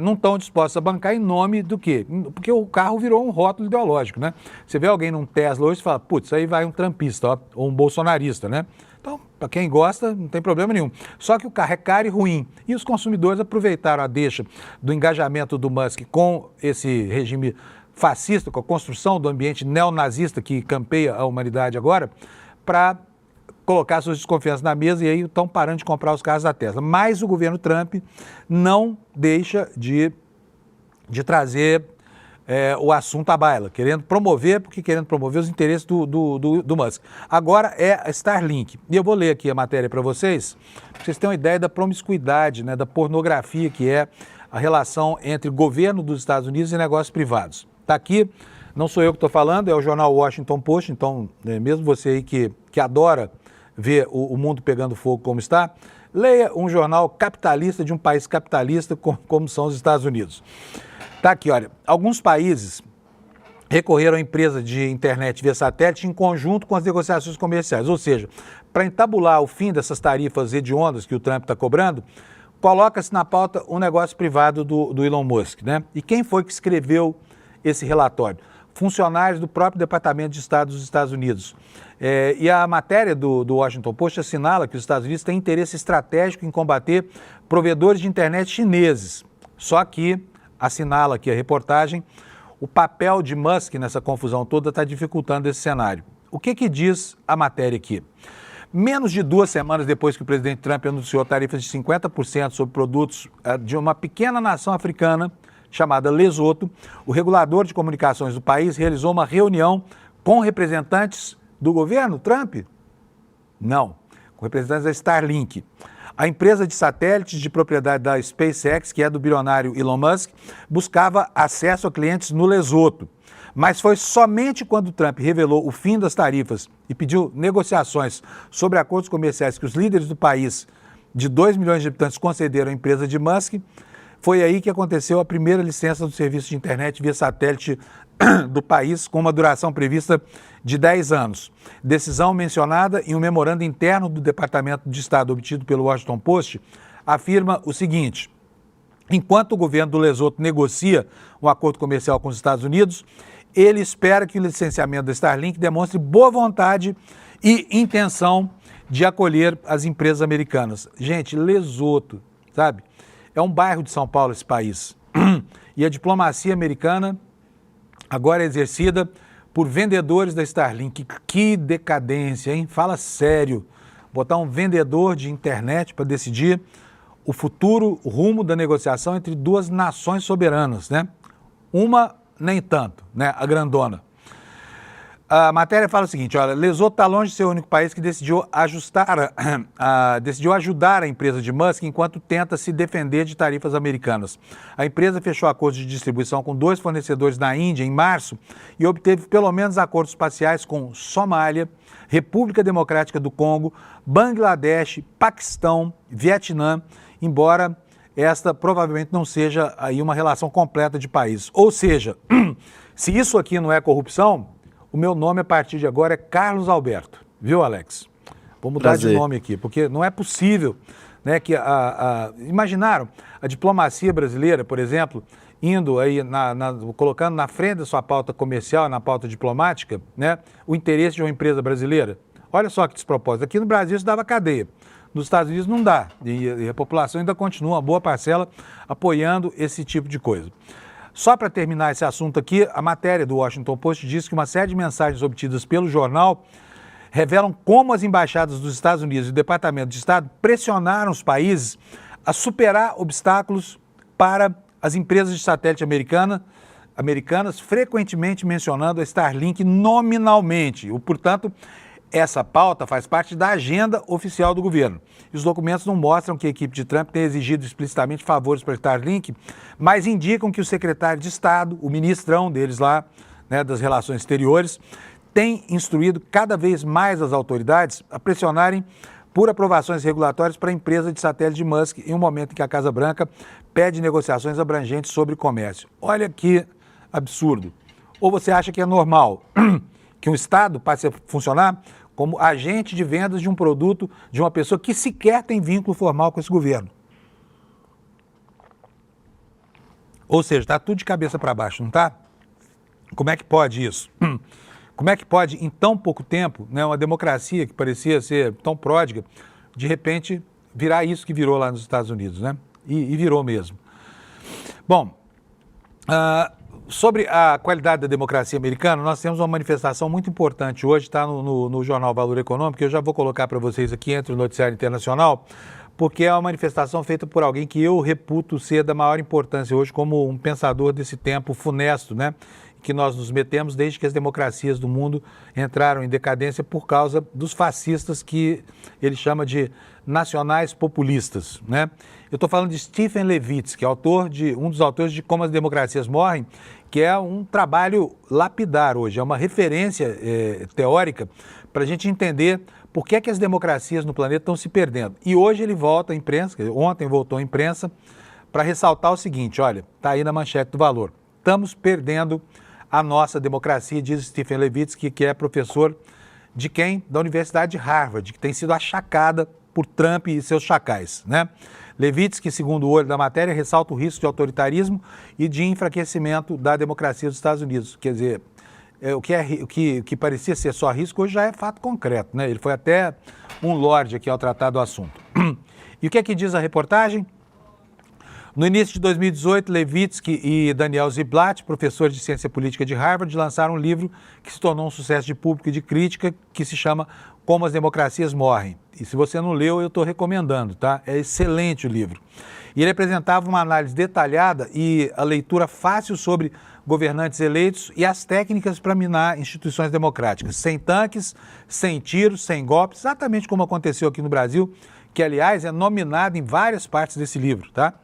não estão dispostos a bancar em nome do quê? Porque o carro virou um rótulo ideológico, né? Você vê alguém num Tesla hoje e fala, putz, aí vai um trumpista, ó, ou um bolsonarista, né? Então, para quem gosta, não tem problema nenhum. Só que o carro é caro e ruim. E os consumidores aproveitaram a deixa do engajamento do Musk com esse regime fascista, com a construção do ambiente neonazista que campeia a humanidade agora, para colocar suas desconfianças na mesa e aí estão parando de comprar os carros da Tesla. Mas o governo Trump não deixa de trazer o assunto à baila, querendo promover os interesses do Musk. Agora é a Starlink. E eu vou ler aqui a matéria para vocês terem uma ideia da promiscuidade, né, da pornografia que é a relação entre governo dos Estados Unidos e negócios privados. Está aqui, não sou eu que estou falando, é o jornal Washington Post, então mesmo você aí que adora ver o mundo pegando fogo como está, leia um jornal capitalista de um país capitalista como são os Estados Unidos. Está aqui, olha, alguns países recorreram à empresa de internet via satélite em conjunto com as negociações comerciais, ou seja, para entabular o fim dessas tarifas hediondas que o Trump está cobrando, coloca-se na pauta um negócio privado do Elon Musk, né? E quem foi que escreveu esse relatório? Funcionários do próprio Departamento de Estado dos Estados Unidos. E a matéria do Washington Post assinala que os Estados Unidos têm interesse estratégico em combater provedores de internet chineses. Só que, assinala aqui a reportagem, o papel de Musk nessa confusão toda está dificultando esse cenário. O que diz a matéria aqui? Menos de 2 semanas depois que o presidente Trump anunciou tarifas de 50% sobre produtos de uma pequena nação africana, chamada Lesoto, o regulador de comunicações do país realizou uma reunião com representantes do governo Trump? Não, com representantes da Starlink. A empresa de satélites de propriedade da SpaceX, que é do bilionário Elon Musk, buscava acesso a clientes no Lesoto. Mas foi somente quando Trump revelou o fim das tarifas e pediu negociações sobre acordos comerciais que os líderes do país, de 2 milhões de habitantes, concederam à empresa de Musk. Foi aí que aconteceu a primeira licença do serviço de internet via satélite do país, com uma duração prevista de 10 anos. Decisão mencionada em um memorando interno do Departamento de Estado obtido pelo Washington Post afirma o seguinte: enquanto o governo do Lesoto negocia um acordo comercial com os Estados Unidos, ele espera que o licenciamento da Starlink demonstre boa vontade e intenção de acolher as empresas americanas. Gente, Lesoto, sabe? É um bairro de São Paulo esse país. E a diplomacia americana agora é exercida por vendedores da Starlink. Que decadência, hein? Fala sério. Botar um vendedor de internet para decidir o futuro rumo da negociação entre 2 nações soberanas, né? Uma, nem tanto, né? A grandona. A matéria fala o seguinte, olha, Lesoto está longe de ser o único país que decidiu ajudar a empresa de Musk enquanto tenta se defender de tarifas americanas. A empresa fechou acordos de distribuição com 2 fornecedores na Índia em março e obteve pelo menos acordos espaciais com Somália, República Democrática do Congo, Bangladesh, Paquistão, Vietnã, embora esta provavelmente não seja aí uma relação completa de países. Ou seja, se isso aqui não é corrupção, o meu nome a partir de agora é Carlos Alberto, viu, Alex? Vou mudar Prazer. de nome aqui, porque não é possível, né, que imaginaram a diplomacia brasileira, por exemplo, indo aí, colocando na frente da sua pauta comercial, na pauta diplomática, né, o interesse de uma empresa brasileira. Olha só que despropósito. Aqui no Brasil isso dava cadeia. Nos Estados Unidos não dá. E a população ainda continua, uma boa parcela, apoiando esse tipo de coisa. Só para terminar esse assunto aqui, a matéria do Washington Post diz que uma série de mensagens obtidas pelo jornal revelam como as embaixadas dos Estados Unidos e o Departamento de Estado pressionaram os países a superar obstáculos para as empresas de satélite americanas, frequentemente mencionando a Starlink nominalmente. Portanto, essa pauta faz parte da agenda oficial do governo. E os documentos não mostram que a equipe de Trump tenha exigido explicitamente favores para a Starlink, mas indicam que o secretário de Estado, o ministrão deles lá, né, das relações exteriores, tem instruído cada vez mais as autoridades a pressionarem por aprovações regulatórias para a empresa de satélite de Musk, em um momento em que a Casa Branca pede negociações abrangentes sobre comércio. Olha que absurdo. Ou você acha que é normal que um Estado passe a funcionar como agente de vendas de um produto de uma pessoa que sequer tem vínculo formal com esse governo? Ou seja, está tudo de cabeça para baixo, não está? Como é que pode isso? Como é que pode, em tão pouco tempo, né, uma democracia que parecia ser tão pródiga, de repente virar isso que virou lá nos Estados Unidos, né? E virou mesmo. Bom, sobre a qualidade da democracia americana, nós temos uma manifestação muito importante hoje, está no jornal Valor Econômico, que eu já vou colocar para vocês aqui entre o noticiário internacional, porque é uma manifestação feita por alguém que eu reputo ser da maior importância hoje como um pensador desse tempo funesto, né? Que nós nos metemos desde que as democracias do mundo entraram em decadência por causa dos fascistas que ele chama de nacionais populistas, né? Eu estou falando de Stephen Levitsky, um dos autores de Como as Democracias Morrem, que é um trabalho lapidar hoje, é uma referência teórica para a gente entender por que é que as democracias no planeta estão se perdendo. E hoje ele volta à imprensa, ontem voltou à imprensa, para ressaltar o seguinte, olha, está aí na manchete do Valor, estamos perdendo a nossa democracia, diz Stephen Levitsky, que é professor de quem? Da Universidade de Harvard, que tem sido achacada por Trump e seus chacais, né? Levitsky, segundo o olho da matéria, ressalta o risco de autoritarismo e de enfraquecimento da democracia dos Estados Unidos. Quer dizer, o que parecia ser só risco, hoje já é fato concreto, né? Ele foi até um lorde aqui ao tratar do assunto. E o que é que diz a reportagem? No início de 2018, Levitsky e Daniel Ziblatt, professores de ciência política de Harvard, lançaram um livro que se tornou um sucesso de público e de crítica, que se chama Como as Democracias Morrem. E se você não leu, eu estou recomendando, tá? É excelente o livro. E ele apresentava uma análise detalhada e a leitura fácil sobre governantes eleitos e as técnicas para minar instituições democráticas, sem tanques, sem tiros, sem golpes, exatamente como aconteceu aqui no Brasil, que, aliás, é nominado em várias partes desse livro, tá?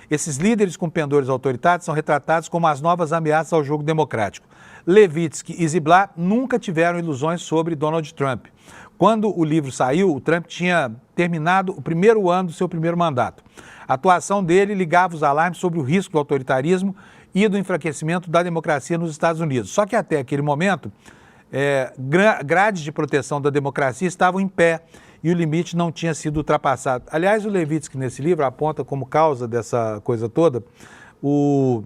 Esses líderes com pendores autoritários são retratados como as novas ameaças ao jogo democrático. Levitsky e Ziblatt nunca tiveram ilusões sobre Donald Trump. Quando o livro saiu, o Trump tinha terminado o primeiro ano do seu primeiro mandato. A atuação dele ligava os alarmes sobre o risco do autoritarismo e do enfraquecimento da democracia nos Estados Unidos. Só que até aquele momento, grades de proteção da democracia estavam em pé e o limite não tinha sido ultrapassado. Aliás, o Levitsky, nesse livro, aponta como causa dessa coisa toda o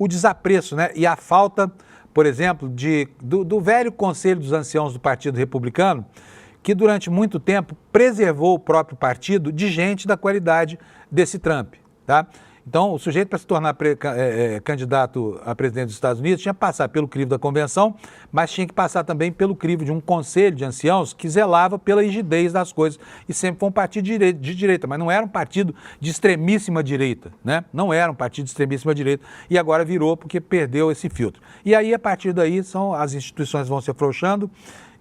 desapreço, né? E a falta, por exemplo, do velho Conselho dos Anciãos do Partido Republicano, que durante muito tempo preservou o próprio partido de gente da qualidade desse Trump, tá? Então, o sujeito, para se tornar candidato a presidente dos Estados Unidos, tinha que passar pelo crivo da convenção, mas tinha que passar também pelo crivo de um conselho de anciãos que zelava pela rigidez das coisas. E sempre foi um partido de direita, mas não era um partido de extremíssima direita, né? Não era um partido de extremíssima direita. E agora virou porque perdeu esse filtro. E aí, a partir daí, as instituições vão se afrouxando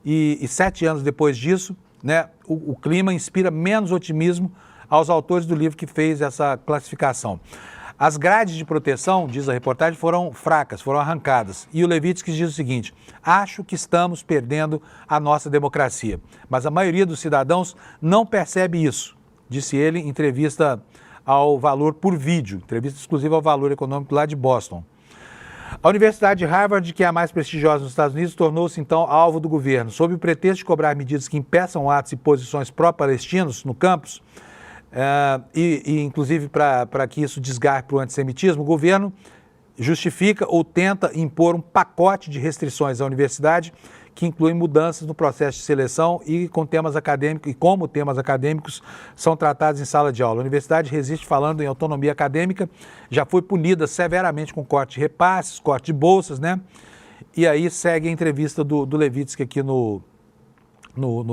e 7 anos depois disso, né, o clima inspira menos otimismo aos autores do livro que fez essa classificação. As grades de proteção, diz a reportagem, foram fracas, foram arrancadas. E o Levitsky diz o seguinte: acho que estamos perdendo a nossa democracia. Mas a maioria dos cidadãos não percebe isso, disse ele em entrevista ao Valor por vídeo, entrevista exclusiva ao Valor Econômico lá de Boston. A Universidade de Harvard, que é a mais prestigiosa nos Estados Unidos, tornou-se então alvo do governo. Sob o pretexto de cobrar medidas que impeçam atos e posições pró-palestinos no campus, inclusive para que isso desgarre para o antissemitismo, o governo justifica ou tenta impor um pacote de restrições à universidade que inclui mudanças no processo de seleção e como temas acadêmicos são tratados em sala de aula. A universidade resiste falando em autonomia acadêmica, já foi punida severamente com corte de repasses, corte de bolsas, né? E aí segue a entrevista do Levitsky aqui no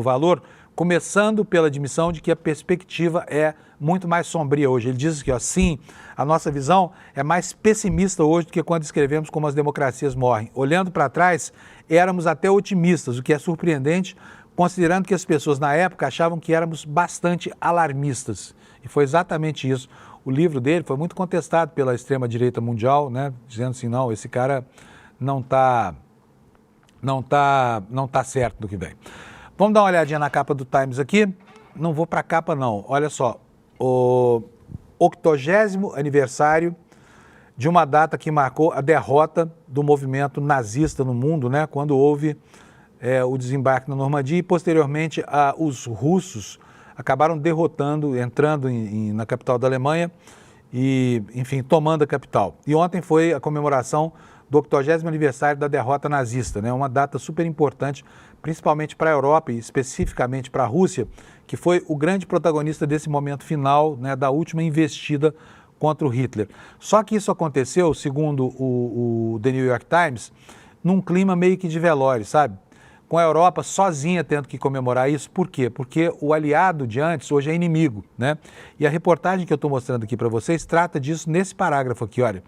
Valor, começando pela admissão de que a perspectiva é muito mais sombria hoje. Ele diz que, sim, a nossa visão é mais pessimista hoje do que quando escrevemos como as democracias morrem. Olhando para trás, éramos até otimistas, o que é surpreendente, considerando que as pessoas na época achavam que éramos bastante alarmistas. E foi exatamente isso. O livro dele foi muito contestado pela extrema-direita mundial, né, dizendo assim, não, esse cara não tá certo do que vem. Vamos dar uma olhadinha na capa do Times aqui. Não vou para a capa, não. Olha só, o 80º aniversário de uma data que marcou a derrota do movimento nazista no mundo, né? Quando houve o desembarque na Normandia e, posteriormente, os russos acabaram derrotando, entrando na capital da Alemanha e, enfim, tomando a capital. E ontem foi a comemoração do 80º aniversário da derrota nazista, né? Uma data super importante, principalmente para a Europa e especificamente para a Rússia, que foi o grande protagonista desse momento final, né, da última investida contra o Hitler. Só que isso aconteceu, segundo o The New York Times, num clima meio que de velório, sabe? Com a Europa sozinha tendo que comemorar isso. Por quê? Porque o aliado de antes hoje é inimigo, né? E a reportagem que eu estou mostrando aqui para vocês trata disso nesse parágrafo aqui, olha.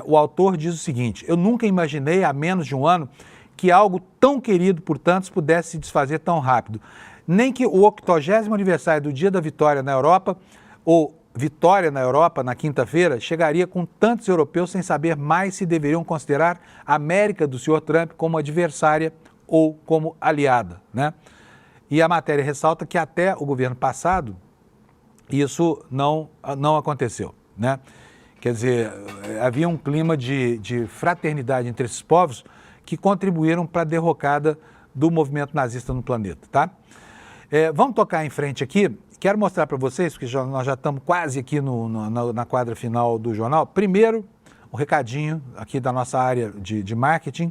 O autor diz o seguinte: eu nunca imaginei há menos de um ano que algo tão querido por tantos pudesse se desfazer tão rápido. Nem que o 80º aniversário do Dia da Vitória na Europa, ou Vitória na Europa, na quinta-feira, chegaria com tantos europeus sem saber mais se deveriam considerar a América do Sr. Trump como adversária ou como aliada, né? E a matéria ressalta que até o governo passado isso não aconteceu, né? Quer dizer, havia um clima de fraternidade entre esses povos que contribuíram para a derrocada do movimento nazista no planeta, tá? Vamos tocar em frente aqui. Quero mostrar para vocês, porque nós já estamos quase aqui na quadra final do jornal. Primeiro, um recadinho aqui da nossa área de marketing.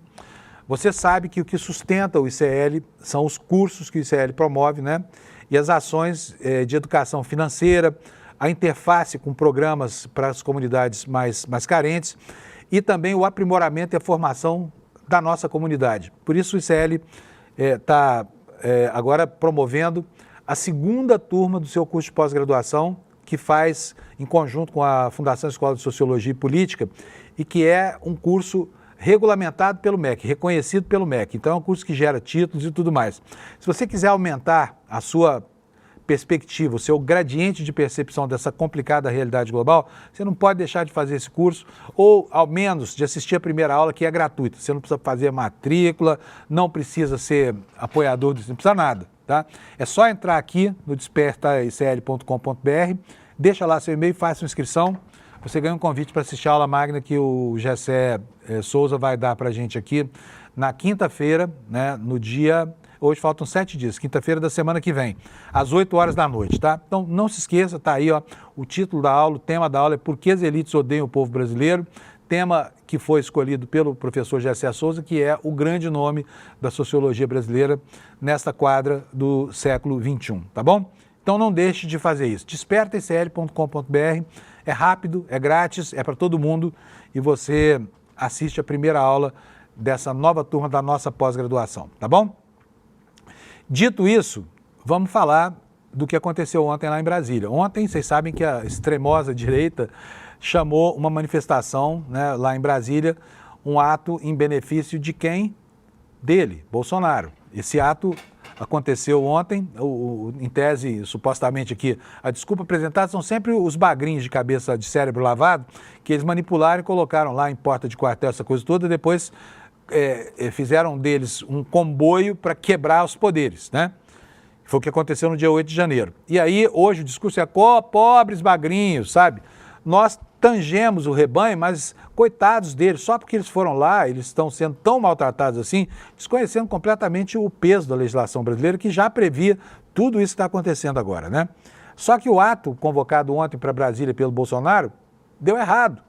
Você sabe que o que sustenta o ICL são os cursos que o ICL promove, né? E as ações de educação financeira, a interface com programas para as comunidades mais carentes e também o aprimoramento e a formação da nossa comunidade. Por isso o ICL está agora promovendo a segunda turma do seu curso de pós-graduação, que faz em conjunto com a Fundação Escola de Sociologia e Política e que é um curso regulamentado pelo MEC, reconhecido pelo MEC. Então é um curso que gera títulos e tudo mais. Se você quiser aumentar a sua perspectiva, o seu gradiente de percepção dessa complicada realidade global, você não pode deixar de fazer esse curso ou, ao menos, de assistir a primeira aula, que é gratuita. Você não precisa fazer matrícula, não precisa ser apoiador, não precisa nada, tá? É só entrar aqui no despertaicl.com.br, deixa lá seu e-mail e faça uma inscrição. Você ganha um convite para assistir a aula magna que o Gessé Souza vai dar para a gente aqui na quinta-feira, né, no dia... Hoje faltam 7 dias, quinta-feira da semana que vem, às 8 horas da noite, tá? Então não se esqueça, tá aí, ó, o título da aula, o tema da aula é Por que as elites odeiam o povo brasileiro, tema que foi escolhido pelo professor Gessé Souza, que é o grande nome da sociologia brasileira nesta quadra do século XXI, tá bom? Então não deixe de fazer isso. Despertaicl.com.br, é rápido, é grátis, é para todo mundo e você assiste a primeira aula dessa nova turma da nossa pós-graduação, tá bom? Dito isso, vamos falar do que aconteceu ontem lá em Brasília. Ontem, vocês sabem que a extremosa direita chamou uma manifestação, né, lá em Brasília, um ato em benefício de quem? Dele, Bolsonaro. Esse ato aconteceu ontem, em tese, supostamente aqui, a desculpa apresentada são sempre os bagrinhos de cabeça de cérebro lavado, que eles manipularam e colocaram lá em porta de quartel, essa coisa toda, depois... fizeram deles um comboio para quebrar os poderes, né? Foi o que aconteceu no dia 8 de janeiro. E aí, hoje, o discurso é pobres bagrinhos, sabe? Nós tangemos o rebanho, mas coitados deles, só porque eles foram lá, eles estão sendo tão maltratados assim, desconhecendo completamente o peso da legislação brasileira, que já previa tudo isso que está acontecendo agora, né? Só que o ato convocado ontem para Brasília pelo Bolsonaro deu errado.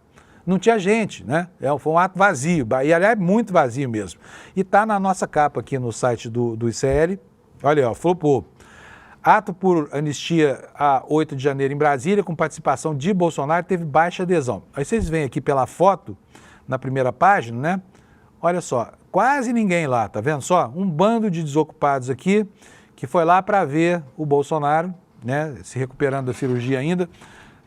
Não tinha gente, né? Foi um ato vazio, e aliás, muito vazio mesmo. E está na nossa capa aqui no site do ICL, olha, ó, flopou. Ato por anistia a 8 de janeiro em Brasília, com participação de Bolsonaro, teve baixa adesão. Aí vocês veem aqui pela foto, na primeira página, né? Olha só, quase ninguém lá, tá vendo só? Um bando de desocupados aqui, que foi lá para ver o Bolsonaro, né? Se recuperando da cirurgia ainda,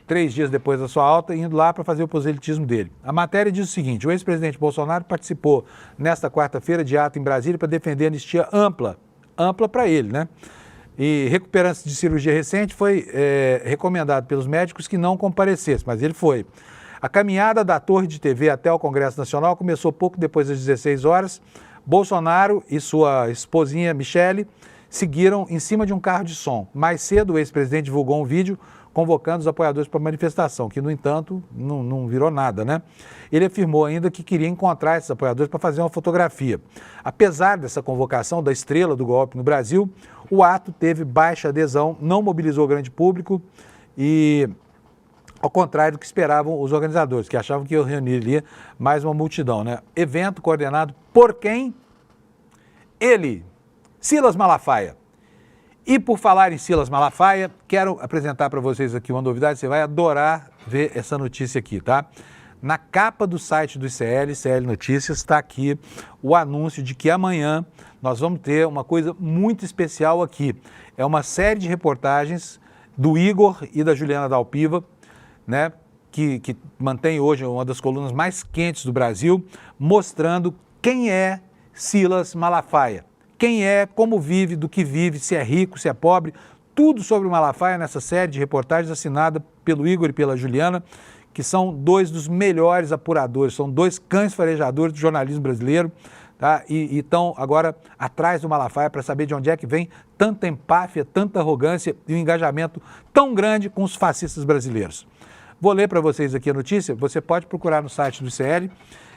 3 dias depois da sua alta, indo lá para fazer o proselitismo dele. A matéria diz o seguinte: o ex-presidente Bolsonaro participou nesta quarta-feira de ato em Brasília para defender a anistia ampla para ele, né? E recuperando-se de cirurgia recente, foi recomendado pelos médicos que não comparecesse, mas ele foi. A caminhada da Torre de TV até o Congresso Nacional começou pouco depois das 16 horas. Bolsonaro e sua esposinha Michele seguiram em cima de um carro de som. Mais cedo, o ex-presidente divulgou um vídeo convocando os apoiadores para a manifestação, que, no entanto, não virou nada, né? Ele afirmou ainda que queria encontrar esses apoiadores para fazer uma fotografia. Apesar dessa convocação da estrela do golpe no Brasil, o ato teve baixa adesão, não mobilizou grande público e, ao contrário do que esperavam os organizadores, que achavam que iam reunir ali mais uma multidão, né? Evento coordenado por quem? Ele, Silas Malafaia. E por falar em Silas Malafaia, quero apresentar para vocês aqui uma novidade, você vai adorar ver essa notícia aqui, tá? Na capa do site do ICL, ICL Notícias, está aqui o anúncio de que amanhã nós vamos ter uma coisa muito especial aqui. É uma série de reportagens do Igor e da Juliana Dalpiva, né? Que mantém hoje uma das colunas mais quentes do Brasil, mostrando quem é Silas Malafaia. Quem é, como vive, do que vive, se é rico, se é pobre, tudo sobre o Malafaia nessa série de reportagens assinada pelo Igor e pela Juliana, que são 2 dos melhores apuradores, são 2 cães farejadores do jornalismo brasileiro, tá? E estão agora atrás do Malafaia para saber de onde é que vem tanta empáfia, tanta arrogância e um engajamento tão grande com os fascistas brasileiros. Vou ler para vocês aqui a notícia, você pode procurar no site do ICL,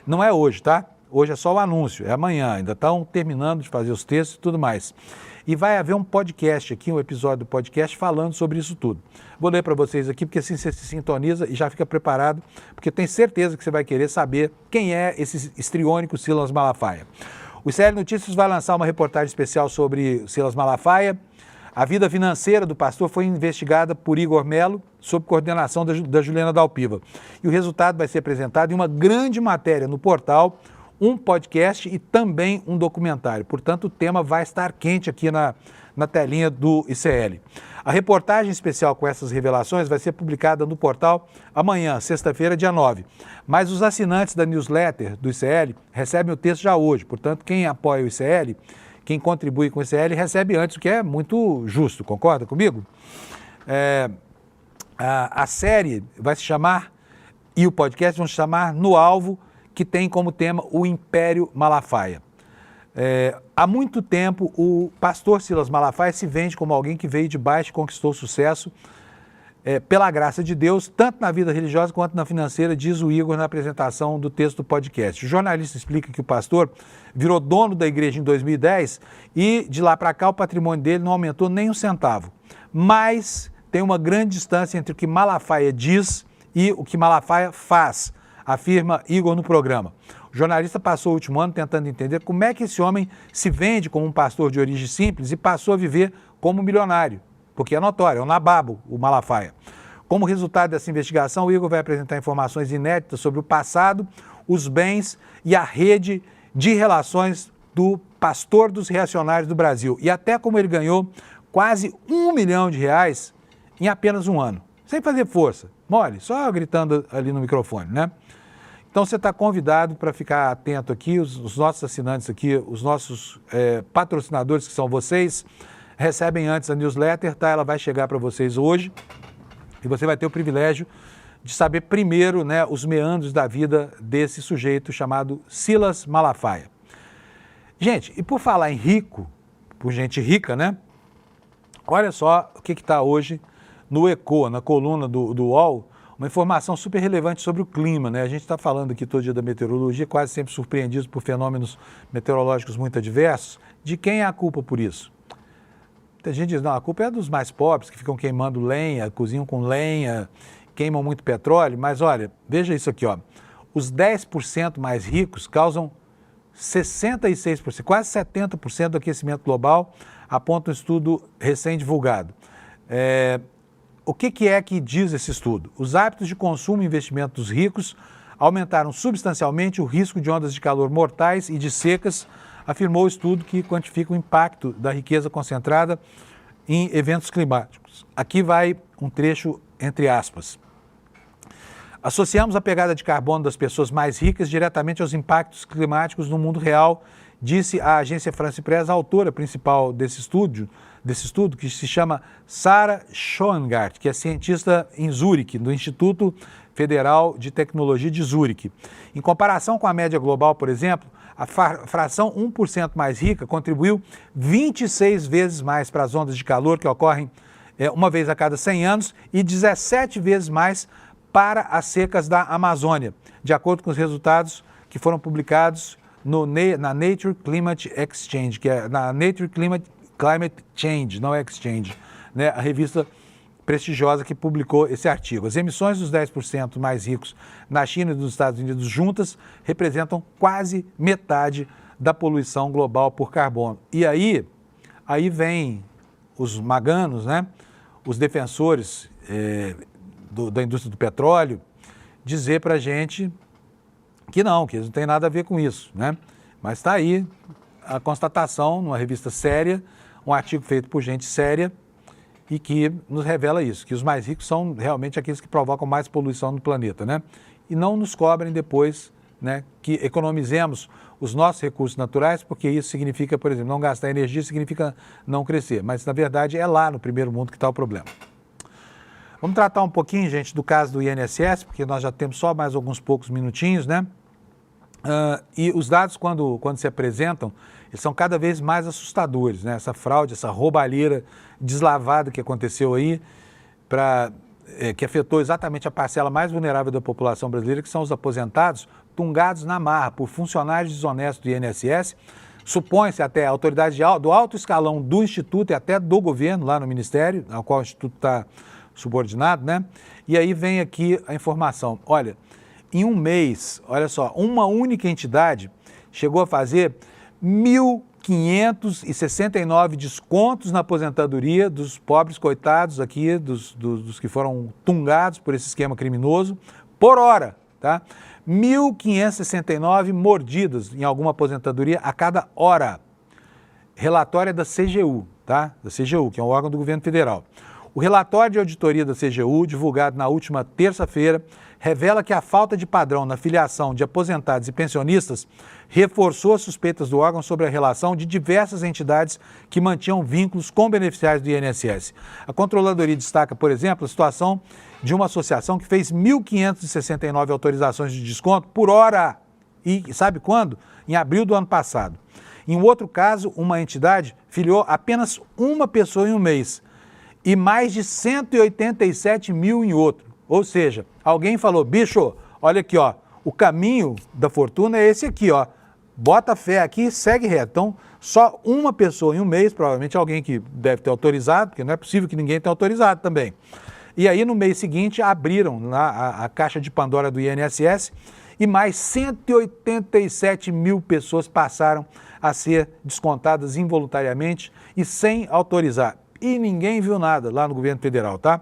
não é hoje, tá? Hoje é só o anúncio, é amanhã, ainda estão terminando de fazer os textos e tudo mais. E vai haver um podcast aqui, um episódio do podcast falando sobre isso tudo. Vou ler para vocês aqui, porque assim você se sintoniza e já fica preparado, porque eu tenho certeza que você vai querer saber quem é esse histriônico Silas Malafaia. O ICL Notícias vai lançar uma reportagem especial sobre Silas Malafaia. A vida financeira do pastor foi investigada por Igor Melo, sob coordenação da Juliana Dalpiva. E o resultado vai ser apresentado em uma grande matéria no portal, um podcast e também um documentário. Portanto, o tema vai estar quente aqui na telinha do ICL. A reportagem especial com essas revelações vai ser publicada no portal amanhã, sexta-feira, dia 9. Mas os assinantes da newsletter do ICL recebem o texto já hoje. Portanto, quem apoia o ICL, quem contribui com o ICL, recebe antes, o que é muito justo. Concorda comigo? A série vai se chamar, e o podcast vão se chamar No Alvo, que tem como tema o Império Malafaia. Há muito tempo, o pastor Silas Malafaia se vende como alguém que veio de baixo e conquistou sucesso pela graça de Deus, tanto na vida religiosa quanto na financeira, diz o Igor na apresentação do texto do podcast. O jornalista explica que o pastor virou dono da igreja em 2010 e de lá para cá o patrimônio dele não aumentou nem um centavo. Mas tem uma grande distância entre o que Malafaia diz e o que Malafaia faz, afirma Igor no programa. O jornalista passou o último ano tentando entender como é que esse homem se vende como um pastor de origem simples e passou a viver como milionário, porque é notório, é um nababo o Malafaia. Como resultado dessa investigação, o Igor vai apresentar informações inéditas sobre o passado, os bens e a rede de relações do pastor dos reacionários do Brasil e até como ele ganhou quase R$1 milhão em apenas um ano, sem fazer força, mole, só gritando ali no microfone, né? Então você está convidado para ficar atento aqui, os nossos assinantes aqui, os nossos patrocinadores, que são vocês, recebem antes a newsletter, tá? Ela vai chegar para vocês hoje e você vai ter o privilégio de saber primeiro, né, os meandros da vida desse sujeito chamado Silas Malafaia. Gente, e por falar em rico, por gente rica, né? Olha só o que está hoje no Eco, na coluna do UOL, Uma informação super relevante sobre o clima, né? A gente está falando aqui todo dia da meteorologia, quase sempre surpreendidos por fenômenos meteorológicos muito adversos. De quem é a culpa por isso? Tem gente que diz, não, a culpa é dos mais pobres, que ficam queimando lenha, cozinham com lenha, queimam muito petróleo. Mas olha, veja isso aqui, ó. Os 10% mais ricos causam 66%, quase 70% do aquecimento global, aponta um estudo recém-divulgado. O que é que diz esse estudo? Os hábitos de consumo e investimento dos ricos aumentaram substancialmente o risco de ondas de calor mortais e de secas, afirmou o estudo que quantifica o impacto da riqueza concentrada em eventos climáticos. Aqui vai um trecho entre aspas. Associamos a pegada de carbono das pessoas mais ricas diretamente aos impactos climáticos no mundo real, disse a agência France Press, a autora principal desse estudo, que se chama Sarah Schoengart, que é cientista em Zurique, do Instituto Federal de Tecnologia de Zurique. Em comparação com a média global, por exemplo, a fração 1% mais rica contribuiu 26 vezes mais para as ondas de calor que ocorrem uma vez a cada 100 anos e 17 vezes mais para as secas da Amazônia, de acordo com os resultados que foram publicados na Nature Climate Exchange, que é na Nature Climate Change, não é Exchange, né? A revista prestigiosa que publicou esse artigo. As emissões dos 10% mais ricos na China e nos Estados Unidos juntas representam quase metade da poluição global por carbono. E aí vem os maganos, né? Os defensores da indústria do petróleo, dizer para a gente que eles não têm nada a ver com isso, né? Mas está aí a constatação, numa revista séria, um artigo feito por gente séria e que nos revela isso, que os mais ricos são realmente aqueles que provocam mais poluição no planeta, né? E não nos cobrem depois, né, que economizemos os nossos recursos naturais, porque isso significa, por exemplo, não gastar energia significa não crescer, mas na verdade é lá no primeiro mundo que está o problema. Vamos tratar um pouquinho, gente, do caso do INSS, porque nós já temos só mais alguns poucos minutinhos, né? E os dados, quando se apresentam, eles são cada vez mais assustadores, né? Essa fraude, essa roubalheira deslavada que aconteceu aí, que afetou exatamente a parcela mais vulnerável da população brasileira, que são os aposentados, tungados na marra por funcionários desonestos do INSS. Supõe-se até a autoridade do alto escalão do Instituto e até do governo, lá no Ministério, ao qual o Instituto está subordinado, né? E aí vem aqui a informação. Olha, em um mês, olha só, uma única entidade chegou a fazer 1.569 descontos na aposentadoria dos pobres coitados aqui, dos que foram tungados por esse esquema criminoso, por hora, tá? 1.569 mordidas em alguma aposentadoria a cada hora. Relatório é da CGU, tá? Da CGU, que é um órgão do governo federal. O relatório de auditoria da CGU, divulgado na última terça-feira, revela que a falta de padrão na filiação de aposentados e pensionistas reforçou as suspeitas do órgão sobre a relação de diversas entidades que mantinham vínculos com beneficiários do INSS. A Controladoria destaca, por exemplo, a situação de uma associação que fez 1.569 autorizações de desconto por hora. E sabe quando? Em abril do ano passado. Em um outro caso, uma entidade filiou apenas uma pessoa em um mês e mais de 187 mil em outro. Ou seja, alguém falou, bicho, olha aqui, ó, o caminho da fortuna é esse aqui, ó. Bota fé aqui, segue reto. Então, só uma pessoa em um mês, provavelmente alguém que deve ter autorizado, porque não é possível que ninguém tenha autorizado também. E aí, no mês seguinte, abriram lá a caixa de Pandora do INSS e mais 187 mil pessoas passaram a ser descontadas involuntariamente e sem autorizar. E ninguém viu nada lá no governo federal, tá?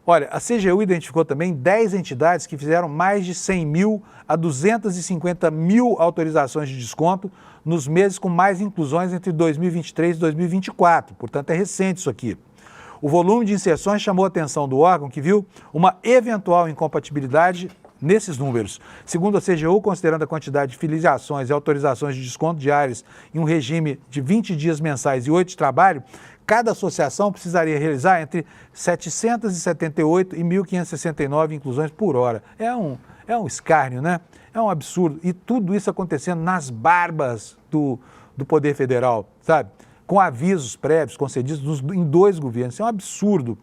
Olha, a CGU identificou também 10 entidades que fizeram mais de 100 mil a 250 mil autorizações de desconto nos meses com mais inclusões entre 2023 e 2024. Portanto, é recente isso aqui. O volume de inserções chamou a atenção do órgão, que viu uma eventual incompatibilidade nesses números. Segundo a CGU, considerando a quantidade de filiações e autorizações de desconto diárias em um regime de 20 dias mensais e 8 de trabalho, cada associação precisaria realizar entre 778 e 1.569 inclusões por hora. É um escárnio, né? É um absurdo. E tudo isso acontecendo nas barbas do Poder Federal, sabe? Com avisos prévios concedidos em 2 governos. Isso é um absurdo.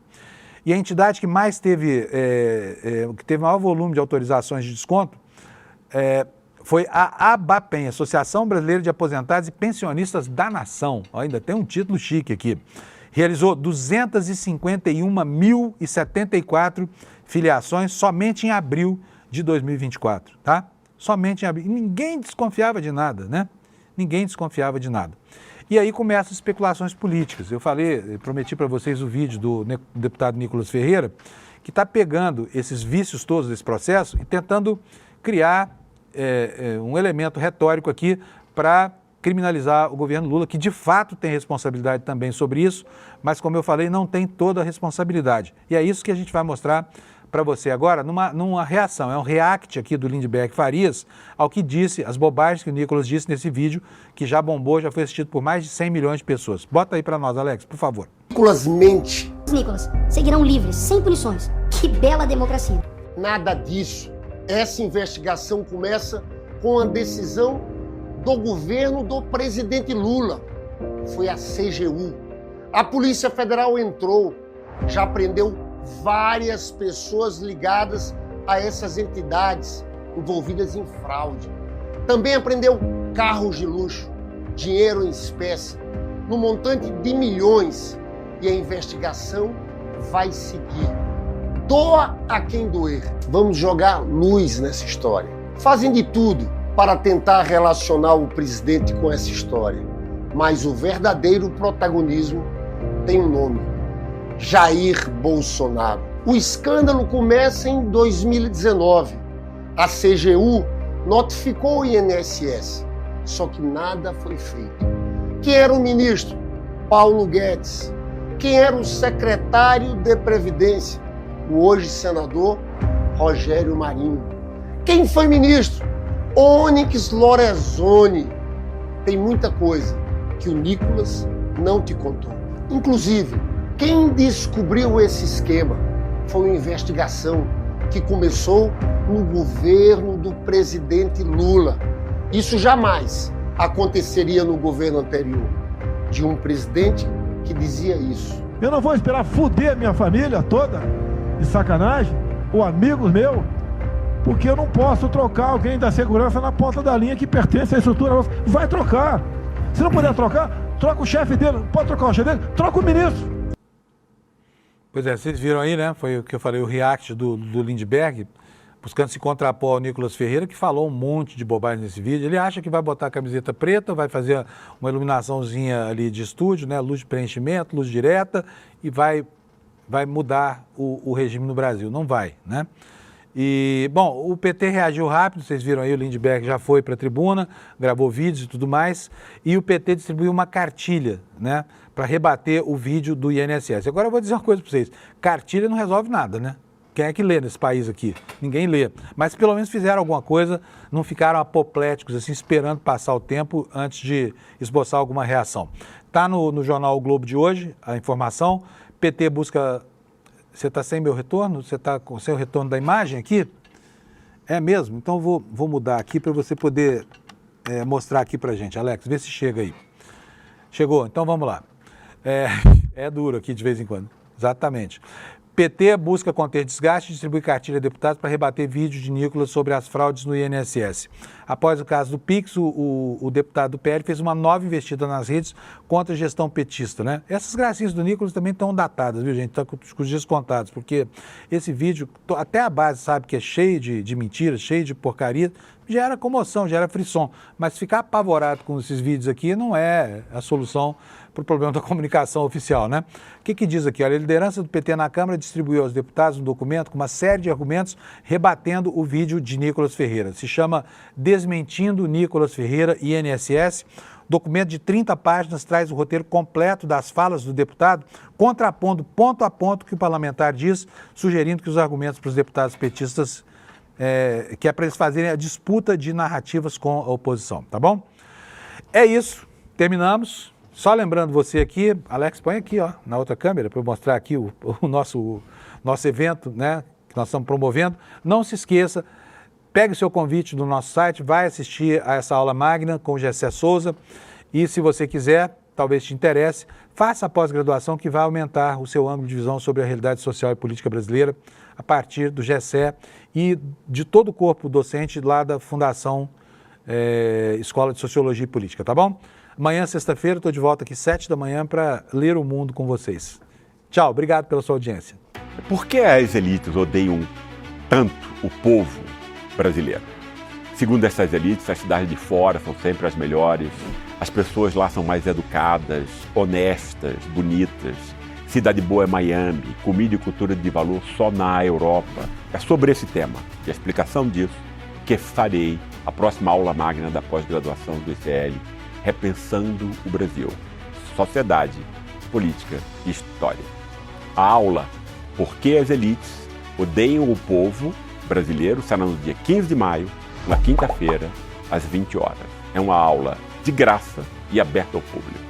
E a entidade que mais teve, que teve maior volume de autorizações de desconto foi a ABAPEN, Associação Brasileira de Aposentados e Pensionistas da Nação. Ainda tem um título chique aqui. Realizou 251.074 filiações somente em abril de 2024, tá? Somente em abril. E ninguém desconfiava de nada, né? Ninguém desconfiava de nada. E aí começam as especulações políticas. Eu prometi para vocês o vídeo do deputado Nicolas Ferreira, que está pegando esses vícios todos desse processo e tentando criar um elemento retórico aqui para criminalizar o governo Lula, que de fato tem responsabilidade também sobre isso, mas como eu falei, não tem toda a responsabilidade. E é isso que a gente vai mostrar para você agora, numa reação, é um react aqui do Lindbergh Farias ao que disse, as bobagens que o Nicolas disse nesse vídeo, que já bombou, já foi assistido por mais de 100 milhões de pessoas. Bota aí para nós, Alex, por favor. Nicolas mente. Nicolas, seguirão livres, sem punições. Que bela democracia. Nada disso. Essa investigação começa com a decisão do governo do presidente Lula. Foi a CGU. A Polícia Federal entrou, já prendeu várias pessoas ligadas a essas entidades envolvidas em fraude. Também apreendeu carros de luxo, dinheiro em espécie, no montante de milhões. E a investigação vai seguir. Doa a quem doer. Vamos jogar luz nessa história. Fazem de tudo para tentar relacionar o presidente com essa história. Mas o verdadeiro protagonismo tem um nome: Jair Bolsonaro. O escândalo começa em 2019. A CGU notificou o INSS, só que nada foi feito. Quem era o ministro? Paulo Guedes. Quem era o secretário de Previdência? O hoje senador Rogério Marinho. Quem foi ministro? Onyx Lorenzoni. Tem muita coisa que o Nicolas não te contou. Inclusive, quem descobriu esse esquema foi uma investigação que começou no governo do presidente Lula. Isso jamais aconteceria no governo anterior, de um presidente que dizia isso. Eu não vou esperar fuder minha família toda, de sacanagem, ou amigos meus, porque eu não posso trocar alguém da segurança na ponta da linha que pertence à estrutura nossa. Vai trocar. Se não puder trocar, troca o chefe dele. Pode trocar o chefe dele? Troca o ministro. Pois é, vocês viram aí, né? Foi o que eu falei, o react do Lindbergh, buscando se contrapor ao Nicolas Ferreira, que falou um monte de bobagem nesse vídeo. Ele acha que vai botar a camiseta preta, vai fazer uma iluminaçãozinha ali de estúdio, né? Luz de preenchimento, luz direta, e vai mudar o regime no Brasil. Não vai, né? E, bom, o PT reagiu rápido, vocês viram aí, o Lindbergh já foi para a tribuna, gravou vídeos e tudo mais, e o PT distribuiu uma cartilha, né, para rebater o vídeo do INSS. Agora eu vou dizer uma coisa para vocês, cartilha não resolve nada, né? Quem é que lê nesse país aqui? Ninguém lê. Mas pelo menos fizeram alguma coisa, não ficaram apopléticos, assim, esperando passar o tempo antes de esboçar alguma reação. Está no jornal O Globo de hoje, a informação, PT busca... Você está sem meu retorno? Você está sem o retorno da imagem aqui? É mesmo? Então vou mudar aqui para você poder mostrar aqui para a gente. Alex, vê se chega aí. Chegou, então vamos lá. É duro aqui de vez em quando. Exatamente. PT busca conter desgaste e distribui cartilha a deputados para rebater vídeo de Nicolas sobre as fraudes no INSS. Após o caso do Pix, o deputado do PL fez uma nova investida nas redes contra a gestão petista, né? Essas gracinhas do Nicolas também estão datadas, viu, gente? Estão com os dias contados, porque esse vídeo, até a base sabe que é cheio de mentiras, cheio de porcaria, gera comoção, gera frisson. Mas ficar apavorado com esses vídeos aqui não é a solução para o problema da comunicação oficial, né? O que diz aqui? Olha, a liderança do PT na Câmara distribuiu aos deputados um documento com uma série de argumentos rebatendo o vídeo de Nicolas Ferreira. Se chama Desmentindo Nicolas Ferreira, INSS. Documento de 30 páginas traz o roteiro completo das falas do deputado, contrapondo ponto a ponto o que o parlamentar diz, sugerindo que os argumentos para os deputados petistas, que é para eles fazerem a disputa de narrativas com a oposição, tá bom? É isso, terminamos. Só lembrando você aqui, Alex, põe aqui, ó, na outra câmera, para eu mostrar aqui o nosso evento, né, que nós estamos promovendo. Não se esqueça, pegue o seu convite do nosso site, vai assistir a essa aula magna com o Gessé Souza e, se você quiser, talvez te interesse, faça a pós-graduação que vai aumentar o seu ângulo de visão sobre a realidade social e política brasileira a partir do GCE e de todo o corpo docente lá da Fundação Escola de Sociologia e Política, tá bom? Amanhã, sexta-feira, estou de volta aqui 7 da manhã para ler o mundo com vocês. Tchau, obrigado pela sua audiência. Por que as elites odeiam tanto o povo brasileiro? Segundo essas elites, as cidades de fora são sempre as melhores, as pessoas lá são mais educadas, honestas, bonitas. Cidade boa é Miami, comida e cultura de valor só na Europa. É sobre esse tema e a explicação disso que farei a próxima aula magna da pós-graduação do ICL, Repensando o Brasil, Sociedade, Política e História. A aula Por que as elites odeiam o povo brasileiro será no dia 15 de maio, na quinta-feira, às 20 horas. É uma aula de graça e aberta ao público.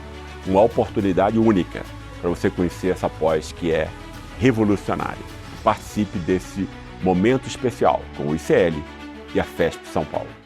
Uma oportunidade única para você conhecer essa pós que é revolucionária. Participe desse momento especial com o ICL e a FESP São Paulo.